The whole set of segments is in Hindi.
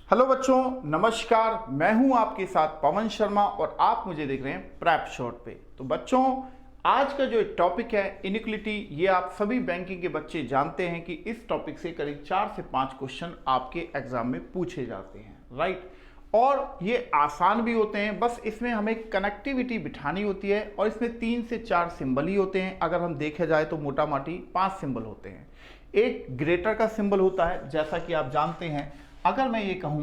हेलो बच्चों, नमस्कार। मैं हूं आपके साथ पवन शर्मा और आप मुझे देख रहे हैं प्रैप शॉट पे। तो बच्चों, आज का जो टॉपिक है इनइक्वालिटी, ये आप सभी बैंकिंग के बच्चे जानते हैं कि इस टॉपिक से करीब 4 से 5 क्वेश्चन आपके एग्जाम में पूछे जाते हैं, राइट। और ये आसान भी होते हैं, बस इसमें हमें कनेक्टिविटी बिठानी होती है और इसमें 3 से 4 सिंबल ही होते हैं। अगर हम देखे जाए तो मोटा माटी 5 सिंबल होते हैं। एक ग्रेटर का सिंबल होता है, जैसा कि आप जानते हैं। अगर मैं ये कहूं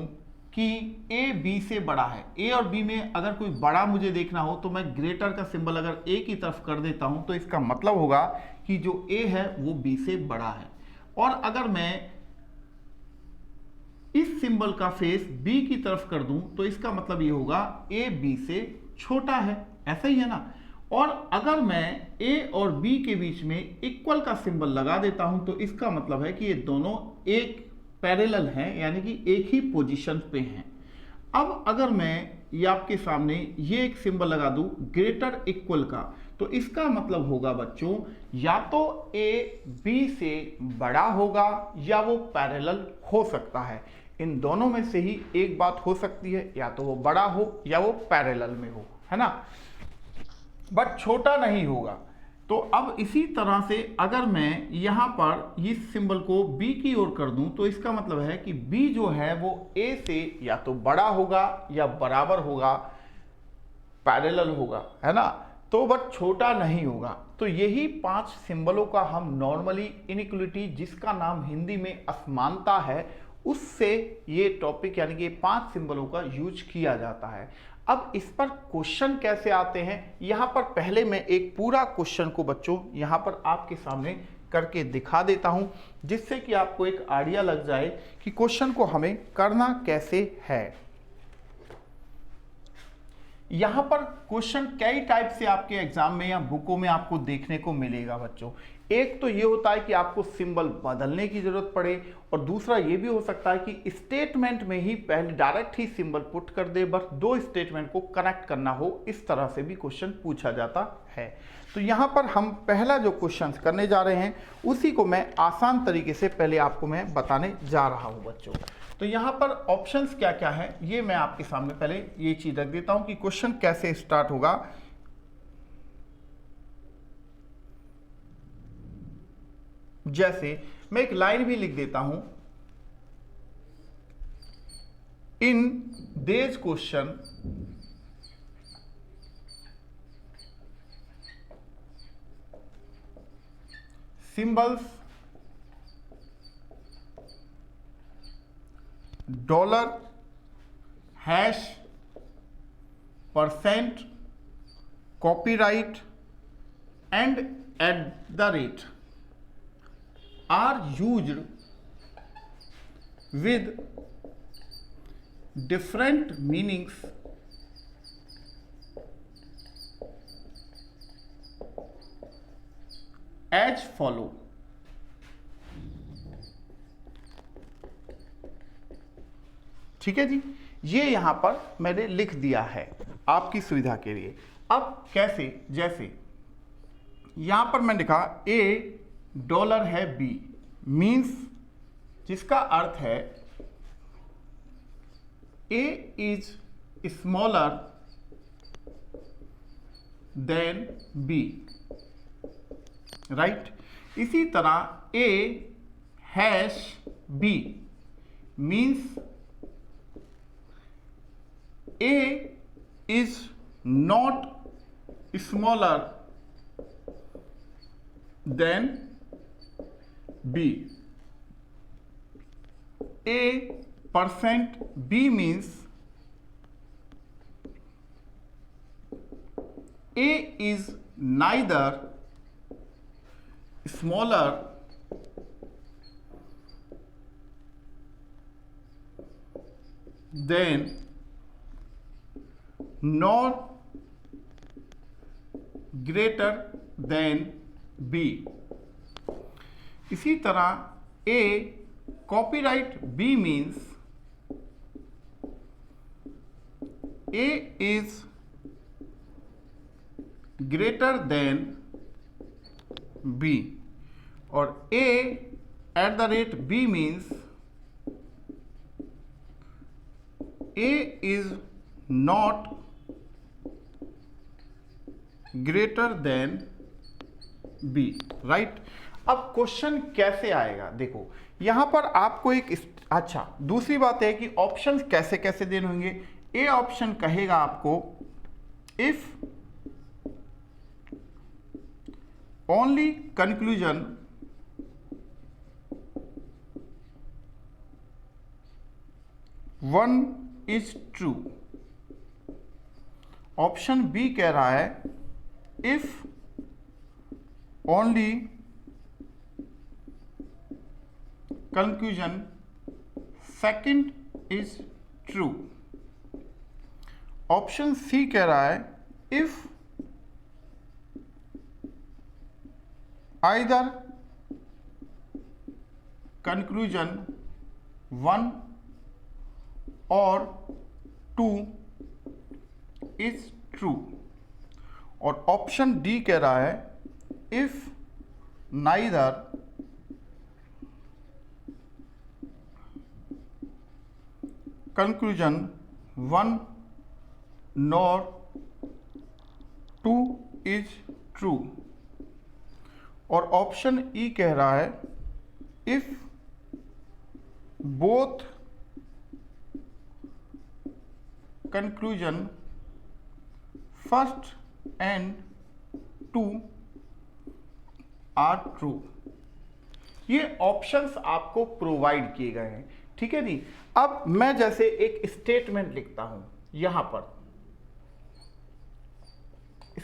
कि ए बी से बड़ा है, ए और बी में अगर कोई बड़ा मुझे देखना हो तो मैं ग्रेटर का सिंबल अगर ए की तरफ कर देता हूं तो इसका मतलब होगा कि जो ए है वो बी से बड़ा है। और अगर मैं इस सिंबल का फेस बी की तरफ कर दूं तो इसका मतलब ये होगा ए बी से छोटा है। ऐसा ही है ना। और अगर मैं ए और बी के बीच में इक्वल का सिंबल लगा देता हूं तो इसका मतलब है कि ये दोनों एक पैरेलल हैं, यानी कि एक ही पोजीशन पे हैं। अब अगर मैं ये आपके सामने ये एक सिंबल लगा दूं ग्रेटर इक्वल का, तो इसका मतलब होगा बच्चों, या तो ए बी से बड़ा होगा या वो पैरेलल हो सकता है। इन दोनों में से ही एक बात हो सकती है, या तो वो बड़ा हो या वो पैरेलल में हो, है ना, बट छोटा नहीं होगा। तो अब इसी तरह से अगर मैं यहां पर इस सिंबल को B की ओर कर दूं तो इसका मतलब है कि B जो है वो A से या तो बड़ा होगा या बराबर होगा, पैरेलल होगा, है ना, तो बट छोटा नहीं होगा। तो यही 5 सिंबलों का हम नॉर्मली इनइक्वालिटी, जिसका नाम हिंदी में असमानता है, उससे ये टॉपिक यानी कि 5 सिंबलों का यूज किया जाता है। अब इस पर क्वेश्चन कैसे आते हैं, यहां पर पहले मैं एक पूरा क्वेश्चन को बच्चों यहां पर आपके सामने करके दिखा देता हूं, जिससे कि आपको एक आइडिया लग जाए कि क्वेश्चन को हमें करना कैसे है। यहां पर क्वेश्चन कई टाइप से आपके एग्जाम में या बुकों में आपको देखने को मिलेगा बच्चों। एक तो ये होता है कि आपको सिंबल बदलने की जरूरत पड़े, और दूसरा ये भी हो सकता है कि स्टेटमेंट में ही पहले डायरेक्ट ही सिंबल पुट कर दे, बस 2 स्टेटमेंट को कनेक्ट करना हो, इस तरह से भी क्वेश्चन पूछा जाता है। तो यहां पर हम पहला जो क्वेश्चन करने जा रहे हैं उसी को मैं आसान तरीके से पहले आपको मैं बताने जा रहा हूं बच्चों। तो यहां पर ऑप्शंस क्या क्या है ये मैं आपके सामने पहले ये चीज रख देता हूं कि क्वेश्चन कैसे स्टार्ट होगा। जैसे मैं एक लाइन भी लिख देता हूं, in this question symbols dollar hash percent copyright and eight the rate are used with different meanings as follow। ठीक है जी, ये यहां पर मैंने लिख दिया है आपकी सुविधा के लिए। अब कैसे, जैसे यहां पर मैं लिखा ए डॉलर है बी, मीन्स जिसका अर्थ है A is smaller than B, right. इसी तरह A hash B means A is not smaller than B। A percent B means A is neither smaller than nor greater than B। इसी तरह A copyright B means A is greater than B, और A at the rate B means A is not greater than B, right. अब क्वेश्चन कैसे आएगा, देखो यहां पर आपको एक अच्छा दूसरी बात है कि ऑप्शंस कैसे कैसे देने होंगे। ए ऑप्शन कहेगा आपको if only conclusion one is true. Option B कह रहा है if only conclusion second is true. Option C कह रहा है if either conclusion 1 or 2 is true। और ऑप्शन डी कह रहा है if neither conclusion 1 nor 2 is true। और ऑप्शन ई कह रहा है if both conclusion first and 2 are true. ये ऑप्शंस आपको प्रोवाइड किए गए हैं, ठीक है जी। अब मैं जैसे एक स्टेटमेंट लिखता हूं, यहां पर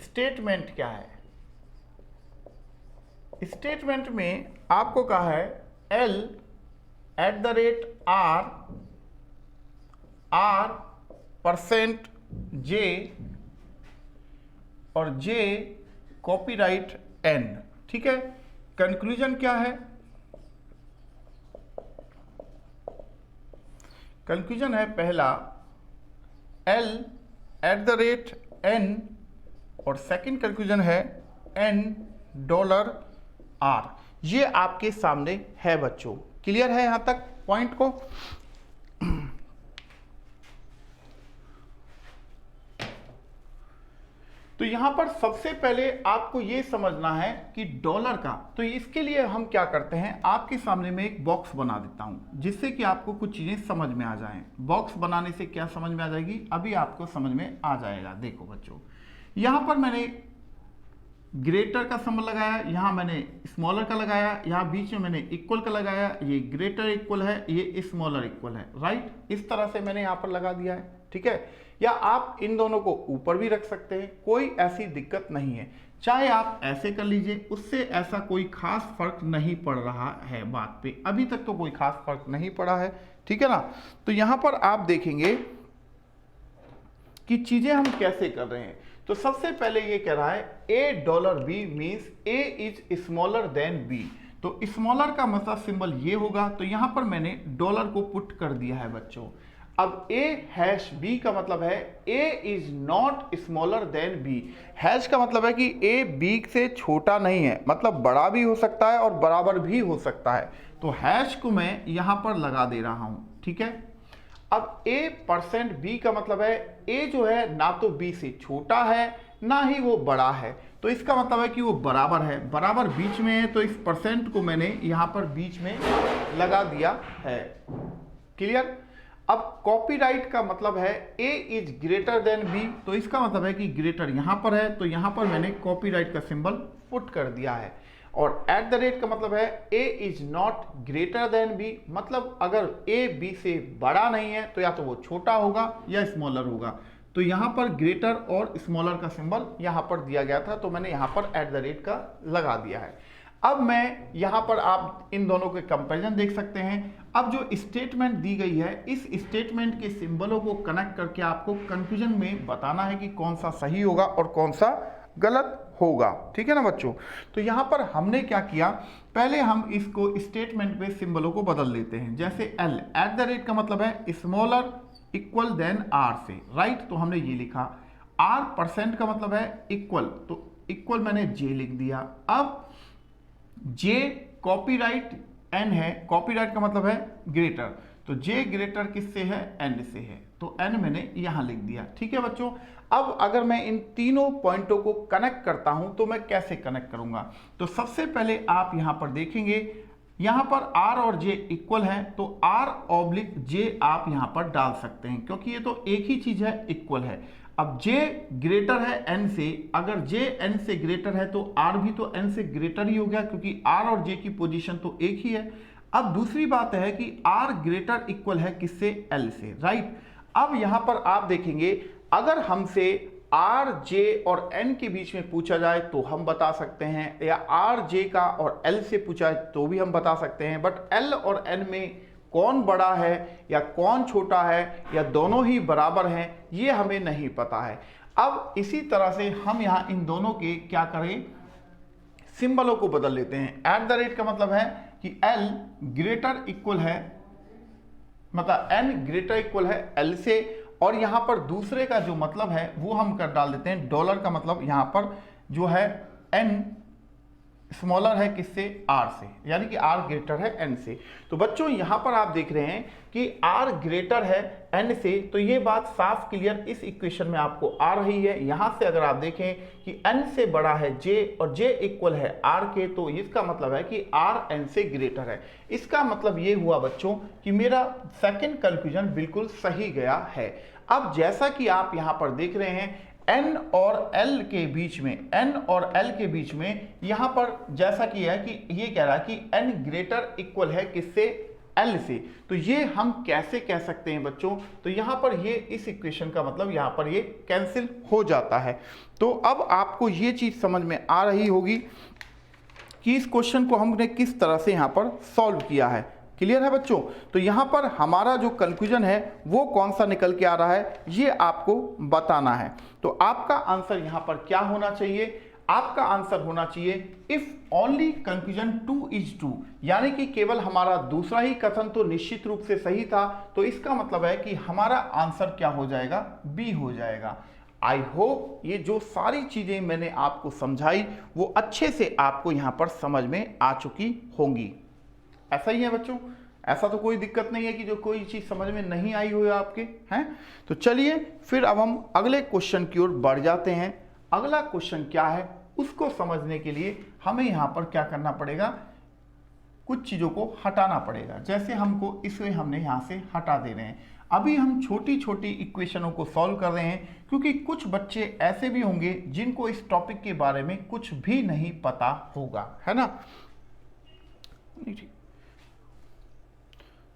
स्टेटमेंट क्या है, स्टेटमेंट में आपको कहा है L @R %J और J कॉपीराइट N, ठीक है। कंक्लूजन क्या है, कंक्लूजन है पहला L @N और सेकंड कंक्लूजन है $N। ये आपके सामने है बच्चों, क्लियर है यहां तक पॉइंट को। तो यहां पर सबसे पहले आपको यह समझना है कि डॉलर का, तो इसके लिए हम क्या करते हैं, आपके सामने में एक बॉक्स बना देता हूं जिससे कि आपको कुछ चीजें समझ में आ जाएं। बॉक्स बनाने से क्या समझ में आ जाएगी, अभी आपको समझ में आ जाएगा। देखो बच्चों, यहां पर मैंने ग्रेटर का सिंबल लगाया, यहां मैंने स्मॉलर का लगाया, यहां बीच में मैंने इक्वल का लगाया, ये ग्रेटर इक्वल है, ये स्मॉलर इक्वल है, राइट। इस तरह से मैंने यहां पर लगा दिया है, ठीक है। या आप इन दोनों को ऊपर भी रख सकते हैं, कोई ऐसी दिक्कत नहीं है। चाहे आप ऐसे कर लीजिए, उससे ऐसा कोई खास फर्क नहीं पड़ रहा है बात पे, अभी तक तो कोई खास फर्क नहीं पड़ा है, ठीक है ना। तो यहां पर आप देखेंगे कि चीजें हम कैसे कर रहे हैं। तो सबसे पहले ये कह रहा है $B means A is smaller than B। तो स्मॉलर का मतलब सिंबल ये होगा, तो यहां पर मैंने डॉलर को पुट कर दिया है बच्चों। अब A#B का मतलब है A is not smaller than B। Hash का मतलब है कि A B से छोटा नहीं है, मतलब बड़ा भी हो सकता है और बराबर भी हो सकता है। तो हैश को मैं यहां पर लगा दे रहा हूं, ठीक है। अब A%B का मतलब है A जो है ना तो B से छोटा है ना ही वो बड़ा है, तो इसका मतलब है कि वो बराबर है, बराबर बीच में है। तो इस परसेंट को मैंने यहां पर बीच में लगा दिया है, क्लियर। अब कॉपीराइट का मतलब है A is greater than B, तो इसका मतलब है कि ग्रेटर यहां पर है, तो यहां पर मैंने कॉपीराइट का सिंबल पुट कर दिया है। और @ का मतलब है A is not greater than B, मतलब अगर A B से बड़ा नहीं है तो या तो वो छोटा होगा या स्मॉलर होगा। तो यहां पर ग्रेटर और स्मॉलर का सिंबल यहां पर दिया गया था, तो मैंने यहां पर @ का लगा दिया है। अब मैं यहां पर आप इन दोनों के कंपैरिजन देख सकते हैं। अब जो स्टेटमेंट दी गई है, इस स्टेटमेंट के सिंबलों को कनेक्ट करके आपको कंक्लूजन में बताना है कि कौन सा सही होगा और कौन सा गलत होगा, ठीक है ना बच्चों। तो यहां पर हमने क्या किया, पहले हम इसको स्टेटमेंट में सिंबलों को बदल लेते हैं। जैसे L @ का मतलब है स्मॉलर इक्वल देन R से, राइट। तो हमने ये लिखा। R% का मतलब है इक्वल, तो इक्वल मैंने J लिख दिया। अब J कॉपीराइट N है, कॉपीराइट का मतलब है ग्रेटर, तो जे ग्रेटर किससे है, एन से है, तो एन मैंने यहां लिख दिया। ठीक है बच्चों, अब अगर मैं इन तीनों पॉइंटों को कनेक्ट करता हूं तो मैं कैसे कनेक्ट करूंगा, तो सबसे पहले आप यहां पर देखेंगे, यहां पर r और j इक्वल है, तो r/j आप यहां पर डाल सकते हैं, क्योंकि ये तो एक ही चीज है, इक्वल है। अब j ग्रेटर है n से, अगर j n से ग्रेटर है तो r भी तो n से ग्रेटर ही हो गया, क्योंकि r और j की पोजीशन तो एक ही है। अब दूसरी बात है कि r ग्रेटर इक्वल है किससे, l से, राइट। अब यहां पर आप देखेंगे, अगर हमसे r, j और n के बीच में पूछा जाए तो हम बता सकते हैं, या r, j का और l से पूछा है तो भी हम बता सकते हैं, बट l और n में कौन बड़ा है या कौन छोटा है या दोनों ही बराबर हैं, ये हमें नहीं पता है। अब इसी तरह से हम यहाँ इन दोनों के क्या करें, सिंबलों को बदल लेते हैं। एट द रेट का मतलब है कि l ग्रेटर इक्वल है, मतलब n ग्रेटर इक्वल है l से, और यहां पर दूसरे का जो मतलब है वो हम कर डाल देते हैं डॉलर का मतलब यहां पर जो है n स्मॉलर है किससे, r से, यानी कि r ग्रेटर है n से। तो बच्चों यहां पर आप देख रहे हैं कि r ग्रेटर है n से, तो ये बात साफ क्लियर इस इक्वेशन में आपको आ रही है। यहां से अगर आप देखें कि n से बड़ा है j और j इक्वल है r के, तो इसका मतलब है कि r n से ग्रेटर है। इसका मतलब ये हुआ बच्चों कि मेरा सेकंड कंक्लूजन बिल्कुल सही गया है। अब जैसा कि आप यहां पर देख रहे हैं, n और l के बीच में, n और l के बीच में यहां पर जैसा कि है कि ये कह रहा है कि n ग्रेटर इक्वल है किससे, l से, तो ये हम कैसे कह सकते हैं बच्चों, तो यहां पर ये इस इक्वेशन का मतलब यहां पर ये कैंसिल हो जाता है। तो अब आपको ये चीज समझ में आ रही होगी कि इस क्वेश्चन को हमने किस तरह से यहां पर सॉल्व किया है। क्लियर है बच्चों, तो यहां पर हमारा जो कंक्लूजन है वो कौन सा निकल के आ रहा है, ये आपको बताना है। तो आपका आंसर यहां पर क्या होना चाहिए, आपका आंसर होना चाहिए if only conclusion 2 is true, यानी कि केवल हमारा दूसरा ही कथन तो निश्चित रूप से सही था, तो इसका मतलब है कि हमारा आंसर क्या हो जाएगा, बी हो जाएगा। आई होप ये जो सारी चीजें मैंने आपको समझाई वो अच्छे से आपको यहां पर समझ में आ चुकी होंगी। ऐसा ही है बच्चों, ऐसा तो कोई दिक्कत नहीं है कि जो कोई चीज समझ में नहीं आई हो आपके, हैं। तो चलिए फिर अब हम अगले क्वेश्चन की ओर बढ़ जाते हैं। अगला क्वेश्चन क्या है उसको समझने के लिए हमें यहां पर क्या करना पड़ेगा, कुछ चीजों को हटाना पड़ेगा। जैसे हमको इसे हमने यहां से हटा दे रहे हैं। अभी हम छोटी छोटी इक्वेशनों को सॉल्व कर रहे हैं, क्योंकि कुछ बच्चे ऐसे भी होंगे जिनको इस टॉपिक के बारे में कुछ भी नहीं पता होगा, है ना।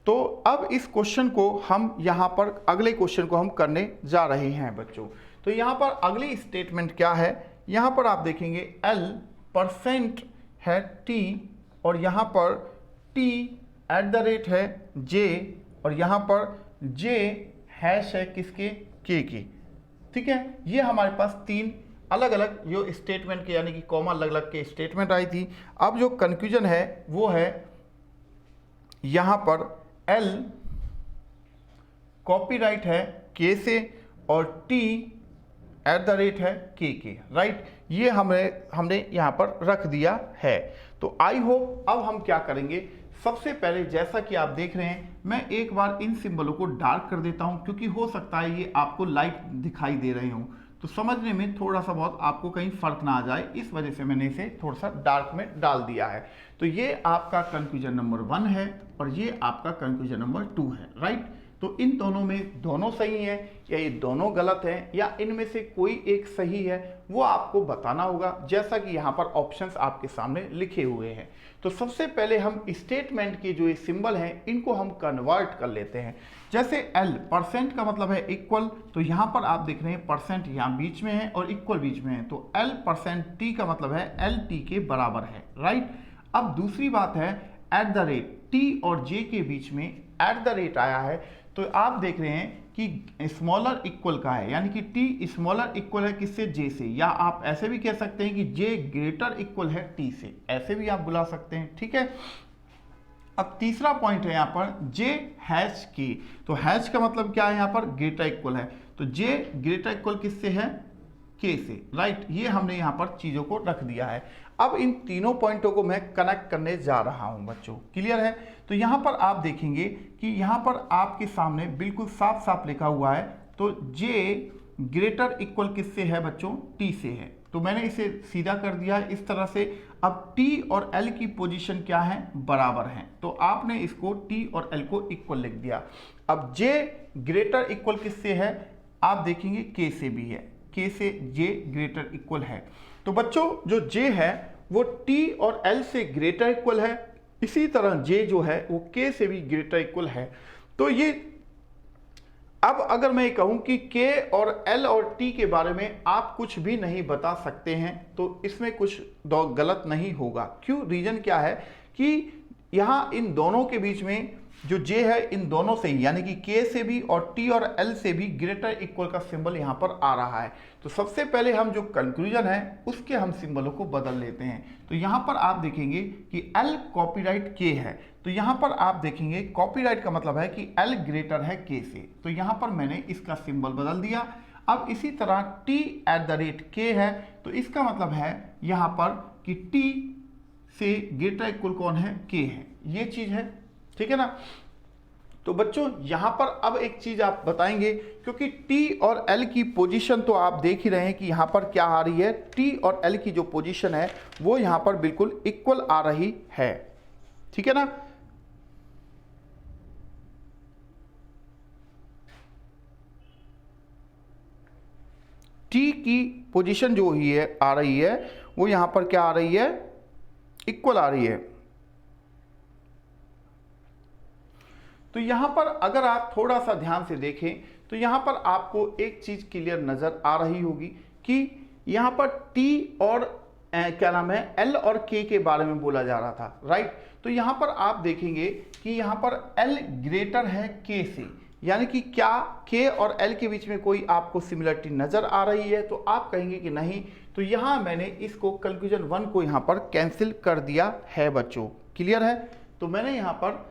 तो अब इस क्वेश्चन को हम यहाँ पर अगले क्वेश्चन को हम करने जा रहे हैं बच्चों। तो यहाँ पर अगली स्टेटमेंट क्या है, यहाँ पर आप देखेंगे l% है t, और यहाँ पर t @ है j, और यहाँ पर j हैश है किसके, k के। ठीक है, ये हमारे पास तीन अलग अलग जो स्टेटमेंट के यानी कि कॉमा अलग अलग के स्टेटमेंट आई थी। अब जो कंक्लूजन है वो है यहाँ पर l कॉपीराइट है k से और t @ है k के, राइट। ये हमने यहाँ पर रख दिया है। तो आई होप अब हम क्या करेंगे, सबसे पहले जैसा कि आप देख रहे हैं मैं एक बार इन सिंबलों को डार्क कर देता हूँ, क्योंकि हो सकता है ये आपको लाइट दिखाई दे रहे हों, तो समझने में थोड़ा सा बहुत आपको कहीं फर्क ना आ जाए, इस वजह से मैंने इसे थोड़ा सा डार्क में डाल दिया है। तो ये आपका कंक्लूजन नंबर 1 है और ये आपका कंक्लूजन नंबर 2 है, राइट। तो इन दोनों में दोनों सही है या ये दोनों गलत हैं या इनमें से कोई एक सही है, वो आपको बताना होगा, जैसा कि यहाँ पर ऑप्शंस आपके सामने लिखे हुए हैं। तो सबसे पहले हम स्टेटमेंट के जो ये सिंबल हैं इनको हम कन्वर्ट कर लेते हैं। जैसे l% का मतलब है इक्वल, तो यहाँ पर आप देख रहे हैं परसेंट यहाँ बीच में है और इक्वल बीच में है, तो l%t का मतलब है lt के बराबर है, राइट। अब दूसरी बात है @ t और j के बीच में @ आया है, तो आप देख रहे हैं कि स्मॉलर इक्वल का है, यानी कि t स्मॉलर इक्वल है किससे, j से, या आप ऐसे भी कह सकते हैं कि j ग्रेटर इक्वल है t से, ऐसे भी आप बुला सकते हैं, ठीक है। अब तीसरा पॉइंट है यहाँ पर j हैश की, तो हैश का मतलब क्या है, यहाँ पर ग्रेटर इक्वल है, तो j ग्रेटर इक्वल किससे है, k से, राइट। ये हमने यहाँ पर चीज़ों को रख दिया है। अब इन तीनों पॉइंटों को मैं कनेक्ट करने जा रहा हूं बच्चों, क्लियर है। तो यहां पर आप देखेंगे कि यहां पर आपके सामने बिल्कुल साफ साफ लिखा हुआ है, तो J ग्रेटर इक्वल किससे है बच्चों, T से है। तो मैंने इसे सीधा कर दिया इस तरह से। अब T और L की पोजीशन क्या है, बराबर हैं, तो आपने इसको T और L को इक्वल लिख दिया। अब J ग्रेटर इक्वल किससे है, आप देखेंगे K से भी है, K से J ग्रेटर इक्वल है। तो बच्चों जो J है वो T और L से ग्रेटर इक्वल है, इसी तरह J जो है वो K से भी ग्रेटर इक्वल है। तो ये अब अगर मैं कहूं कि K और L और T के बारे में आप कुछ भी नहीं बता सकते हैं, तो इसमें कुछ गलत नहीं होगा। क्यों, रीजन क्या है कि यहां इन दोनों के बीच में जो J है इन दोनों से यानी कि K से भी और T और L से भी ग्रेटर इक्वल का सिंबल यहां पर आ रहा है। तो सबसे पहले हम जो कंक्लूजन है उसके हम सिंबलों को बदल लेते हैं। तो यहां पर आप देखेंगे कि L कॉपीराइट K है, तो यहां पर आप देखेंगे कॉपीराइट का मतलब है कि L ग्रेटर है K से, तो यहां पर मैंने इसका सिंबल बदल दिया। अब इसी तरह T@K है, तो इसका मतलब है यहां पर कि T से ग्रेटर इक्वल कौन है, K है, ये चीज है, ठीक है ना। तो बच्चों यहां पर अब एक चीज आप बताएंगे, क्योंकि T और L की पोजीशन तो आप देख ही रहे हैं कि यहां पर क्या आ रही है, T और L की जो पोजीशन है वो यहां पर बिल्कुल इक्वल आ रही है, ठीक है ना। T की पोजीशन जो ही है आ रही है वो यहां पर क्या आ रही है, इक्वल आ रही है। तो यहां पर अगर आप थोड़ा सा ध्यान से देखें तो यहां पर आपको एक चीज क्लियर नजर आ रही होगी कि यहां पर T और क्या नाम है L और K के बारे में बोला जा रहा था, राइट। तो यहां पर आप देखेंगे कि यहां पर L ग्रेटर है K से, यानी कि क्या K और L के बीच में कोई आपको सिमिलरिटी नजर आ रही है, तो आप कहेंगे कि नहीं। तो यहां मैंने इसको कंक्लूजन 1 को यहां पर कैंसिल कर दिया है बच्चों, क्लियर है। तो मैंने यहां पर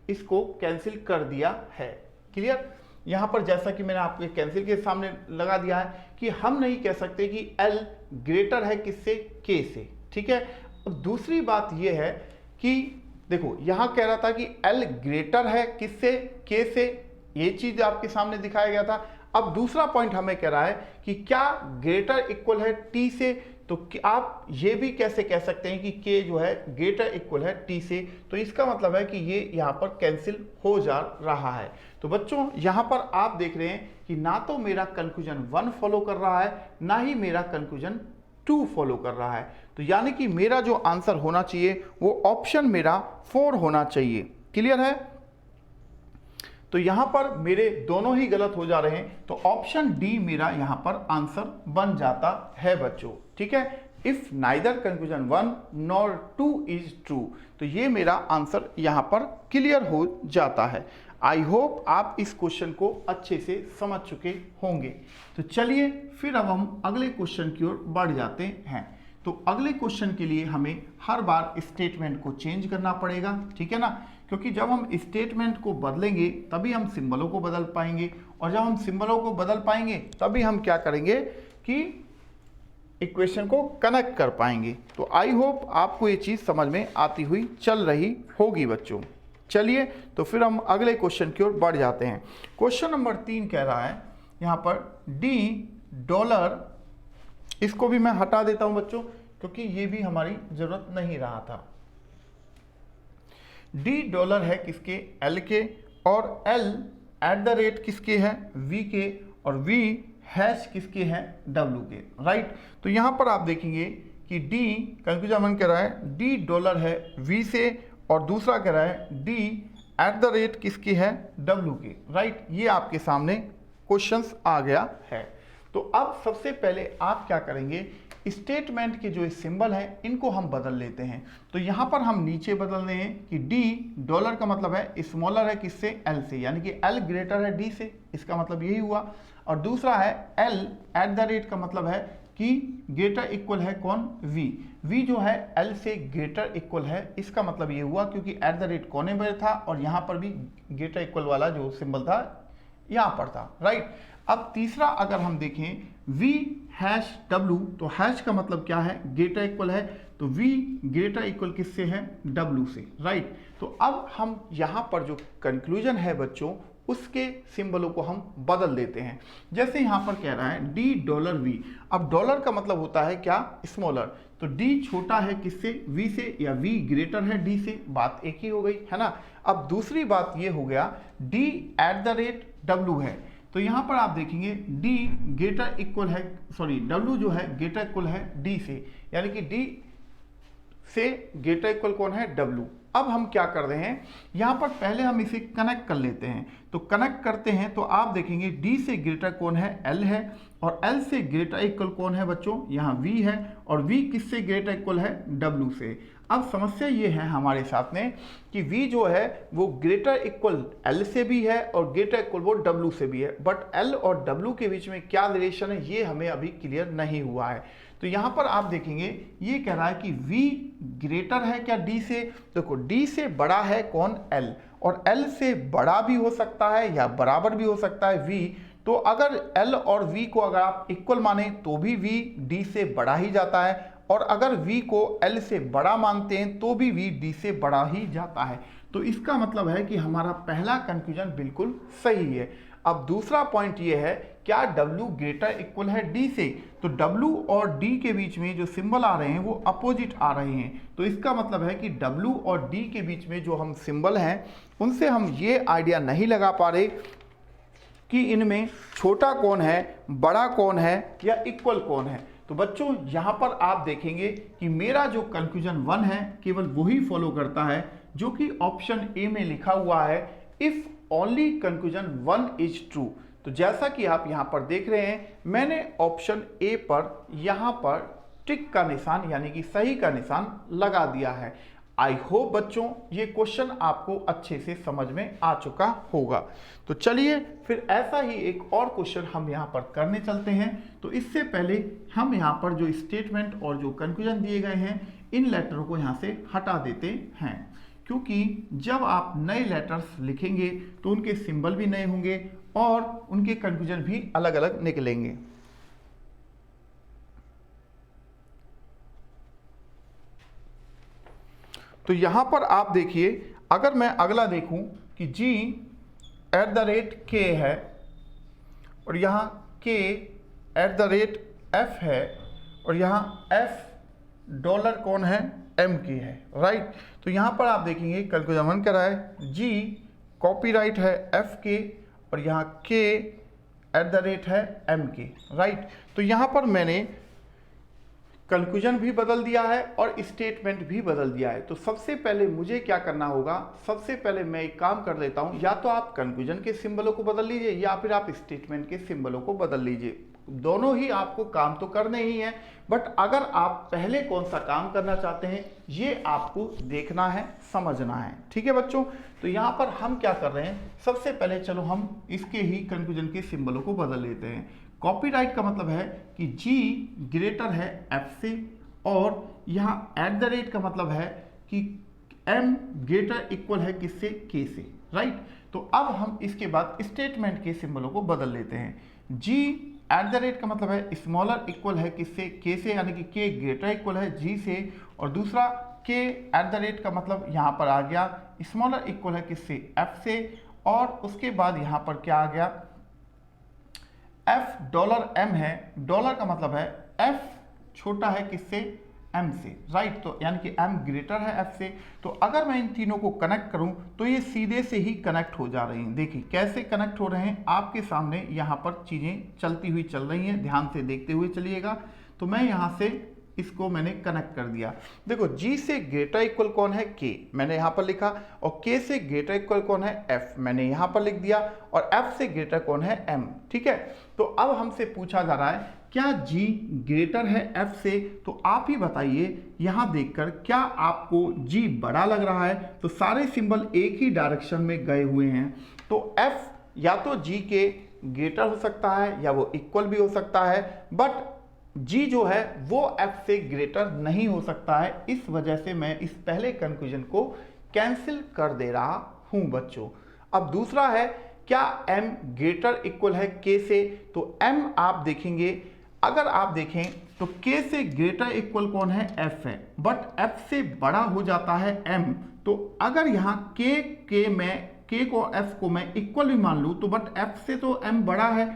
इसको कैंसिल कर दिया है, क्लियर। यहां पर जैसा कि मैंने आपके कैंसिल के सामने लगा दिया है कि हम नहीं कह सकते कि L ग्रेटर है किससे, K से, ठीक है। अब दूसरी बात यह है कि देखो यहां कह रहा था कि L ग्रेटर है किससे, K से, ये चीज आपके सामने दिखाया गया था। अब दूसरा पॉइंट हमें कह रहा है कि क्या ग्रेटर इक्वल है T से, तो आप ये भी कैसे कह सकते हैं कि K जो है ग्रेटर इक्वल है T से, तो इसका मतलब है कि ये यहाँ पर कैंसिल हो जा रहा है। तो बच्चों यहाँ पर आप देख रहे हैं कि ना तो मेरा कंक्लूजन 1 फॉलो कर रहा है, ना ही मेरा कंक्लूजन 2 फॉलो कर रहा है। तो यानी कि मेरा जो आंसर होना चाहिए वो ऑप्शन मेरा 4 होना चाहिए, क्लियर है। तो यहां पर मेरे दोनों ही गलत हो जा रहे हैं, तो ऑप्शन डी मेरा यहां पर आंसर बन जाता है बच्चों, ठीक है। If neither conclusion 1 nor 2 is true, तो ये मेरा आंसर यहां पर क्लियर हो जाता है। आई होप आप इस क्वेश्चन को अच्छे से समझ चुके होंगे। तो चलिए फिर अब हम अगले क्वेश्चन की ओर बढ़ जाते हैं। तो अगले क्वेश्चन के लिए हमें हर बार स्टेटमेंट को चेंज करना पड़ेगा, ठीक है ना, क्योंकि जब हम स्टेटमेंट को बदलेंगे तभी हम सिंबलों को बदल पाएंगे, और जब हम सिंबलों को बदल पाएंगे तभी हम क्या करेंगे कि इक्वेशन को कनेक्ट कर पाएंगे। तो आई होप आपको ये चीज़ समझ में आती हुई चल रही होगी बच्चों। चलिए तो फिर हम अगले क्वेश्चन की ओर बढ़ जाते हैं। क्वेश्चन नंबर 3 कह रहा है यहाँ पर $, इसको भी मैं हटा देता हूं बच्चों क्योंकि ये भी हमारी जरूरत नहीं रहा था। $, है किसके, L के, और L@ किसके है, V के, और V हैश किसके हैं, W के, राइट। तो यहां पर आप देखेंगे कि D कंक्लूजन कह रहा है $, है V से, और दूसरा कह रहा है D@ किसके है, W के, राइट। ये आपके सामने क्वेश्चंस आ गया है। तो अब सबसे पहले आप क्या करेंगे, स्टेटमेंट के जो सिंबल हैं इनको हम बदल लेते हैं। तो यहाँ पर हम नीचे बदल रहे हैं कि $, का मतलब है स्मॉलर है किससे, L से, यानी कि L ग्रेटर है D से, इसका मतलब यही हुआ। और दूसरा है L@ का मतलब है कि ग्रेटर इक्वल है कौन, V जो है L से ग्रेटर इक्वल है, इसका मतलब ये हुआ क्योंकि @ कोने पर था और यहाँ पर भी ग्रेटर इक्वल वाला जो सिंबल था यहाँ पर था, राइट। अब तीसरा अगर हम देखें v हैश w, तो हैश का मतलब क्या है, ग्रेटर इक्वल है, तो v ग्रेटर इक्वल किससे है, w से, राइट। तो अब हम यहाँ पर जो कंक्लूजन है बच्चों, उसके सिंबलों को हम बदल देते हैं। जैसे यहाँ पर कह रहा है $v, अब डॉलर का मतलब होता है क्या, स्मॉलर, तो d छोटा है किससे, v से, या v ग्रेटर है d से, बात एक ही हो गई है ना। अब दूसरी बात ये हो गया d@w है, तो यहाँ पर आप देखेंगे d ग्रेटर इक्वल है, सॉरी w जो है ग्रेटर इक्वल है d से, यानी कि d से ग्रेटर इक्वल कौन है, w। अब हम क्या कर रहे हैं, यहाँ पर पहले हम इसे कनेक्ट कर लेते हैं, तो कनेक्ट करते हैं तो आप देखेंगे d से ग्रेटर कौन है, l है, और l से ग्रेटर इक्वल कौन है बच्चों, यहाँ v है, और v किससे ग्रेटर इक्वल है, w से। अब समस्या ये है हमारे साथ में कि v जो है वो ग्रेटर इक्वल l से भी है और ग्रेटर इक्वल वो w से भी है, बट l और w के बीच में क्या रिलेशन है ये हमें अभी क्लियर नहीं हुआ है। तो यहाँ पर आप देखेंगे ये कह रहा है कि v ग्रेटर है क्या d से, देखो d से बड़ा है कौन, l, और l से बड़ा भी हो सकता है या बराबर भी हो सकता है v। तो अगर l और v को अगर आप इक्वल माने तो भी v d से बड़ा ही जाता है, और अगर v को l से बड़ा मानते हैं तो भी v d से बड़ा ही जाता है। तो इसका मतलब है कि हमारा पहला कंक्लूजन बिल्कुल सही है। अब दूसरा पॉइंट ये है, क्या w ग्रेटर इक्वल है d से, तो w और d के बीच में जो सिंबल आ रहे हैं वो अपोजिट आ रहे हैं, तो इसका मतलब है कि w और d के बीच में जो हम सिंबल हैं उनसे हम ये आइडिया नहीं लगा पा रहे कि इनमें छोटा कौन है, बड़ा कौन है, या इक्वल कौन है। तो बच्चों यहाँ पर आप देखेंगे कि मेरा जो कंक्लूजन 1 है केवल वही फॉलो करता है जो कि ऑप्शन ए में लिखा हुआ है, if only conclusion 1 is true. तो जैसा कि आप यहाँ पर देख रहे हैं, मैंने ऑप्शन ए पर यहाँ पर टिक का निशान यानी कि सही का निशान लगा दिया है। आई होप बच्चों ये क्वेश्चन आपको अच्छे से समझ में आ चुका होगा। तो चलिए फिर ऐसा ही एक और क्वेश्चन हम यहाँ पर करने चलते हैं। तो इससे पहले हम यहाँ पर जो स्टेटमेंट और जो कंक्लूजन दिए गए हैं इन लेटरों को यहाँ से हटा देते हैं, क्योंकि जब आप नए लेटर्स लिखेंगे तो उनके सिंबल भी नए होंगे और उनके कंक्लूजन भी अलग अलग निकलेंगे। तो यहां पर आप देखिए, अगर मैं अगला देखूं कि g@k है और यहां k@f है और यहां f डॉलर कौन है, m_k है, राइट। तो यहां पर आप देखेंगे कंक्लूजन 1 कर रहा है, g कॉपीराइट है f_k और यहां k@ है m_k, राइट। तो यहां पर मैंने कंक्लूजन भी बदल दिया है और स्टेटमेंट भी बदल दिया है। तो सबसे पहले मुझे क्या करना होगा, सबसे पहले मैं एक काम कर लेता हूं, या तो आप कंक्लूजन के सिंबलों को बदल लीजिए या फिर आप स्टेटमेंट के सिंबलों को बदल लीजिए। दोनों ही आपको काम तो करने ही हैं, बट अगर आप पहले कौन सा काम करना चाहते हैं ये आपको देखना है, समझना है, ठीक है बच्चों। तो यहाँ पर हम क्या कर रहे हैं, सबसे पहले चलो हम इसके ही कंक्लूजन के सिंबलों को बदल लेते हैं। कॉपीराइट का मतलब है कि g ग्रेटर है f से, और यहाँ @ का मतलब है कि m ग्रेटर इक्वल है किससे, k से, राइट। तो अब हम इसके बाद स्टेटमेंट के सिंबलों को बदल लेते हैं। g@ का मतलब है स्मॉलर इक्वल है किससे, k से, यानी कि k ग्रेटर इक्वल है g से, और दूसरा k@ का मतलब यहाँ पर आ गया स्मॉलर इक्वल है किससे, f से, और उसके बाद यहाँ पर क्या आ गया, $m है, डॉलर का मतलब है f छोटा है किससे, m से, राइट। तो यानी कि m ग्रेटर है f से। तो अगर मैं इन तीनों को कनेक्ट करूं तो ये सीधे से ही कनेक्ट हो जा रही हैं। देखिए कैसे कनेक्ट हो रहे हैं, आपके सामने यहाँ पर चीज़ें चलती हुई चल रही हैं, ध्यान से देखते हुए चलिएगा। तो मैं यहाँ से इसको मैंने कनेक्ट कर दिया। देखो g से ग्रेटर इक्वल कौन है, k, मैंने यहाँ पर लिखा, और k से ग्रेटर इक्वल कौन है, f, मैंने यहाँ पर लिख दिया, और f से ग्रेटर कौन है, m, ठीक है। तो अब हमसे पूछा जा रहा है क्या g ग्रेटर है f से, तो आप ही बताइए यहाँ देखकर क्या आपको g बड़ा लग रहा है। तो सारे सिंबल एक ही डायरेक्शन में गए हुए हैं, तो f या तो g के ग्रेटर हो सकता है या वो इक्वल भी हो सकता है, बट g जो है वो f से ग्रेटर नहीं हो सकता है। इस वजह से मैं इस पहले कंक्लूजन को कैंसिल कर दे रहा हूं बच्चों। अब दूसरा है क्या m ग्रेटर इक्वल है k से? तो m आप देखेंगे, अगर आप देखें तो k से ग्रेटर इक्वल कौन है? f है, बट f से बड़ा हो जाता है m। तो अगर यहाँ k को f को मैं इक्वल भी मान लूँ तो बट f से तो m बड़ा है।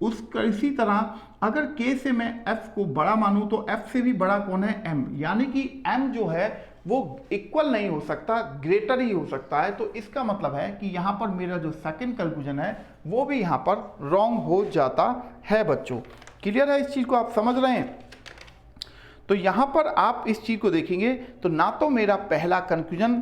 इसी तरह अगर k से मैं f को बड़ा मानूं तो f से भी बड़ा कौन है? m। यानी कि m जो है वो इक्वल नहीं हो सकता, ग्रेटर ही हो सकता है। तो इसका मतलब है कि यहाँ पर मेरा जो सेकंड कंक्लूजन है वो भी यहाँ पर रॉन्ग हो जाता है बच्चों। क्लियर है? इस चीज़ को आप समझ रहे हैं? तो यहाँ पर आप इस चीज़ को देखेंगे तो ना तो मेरा पहला कंक्लूजन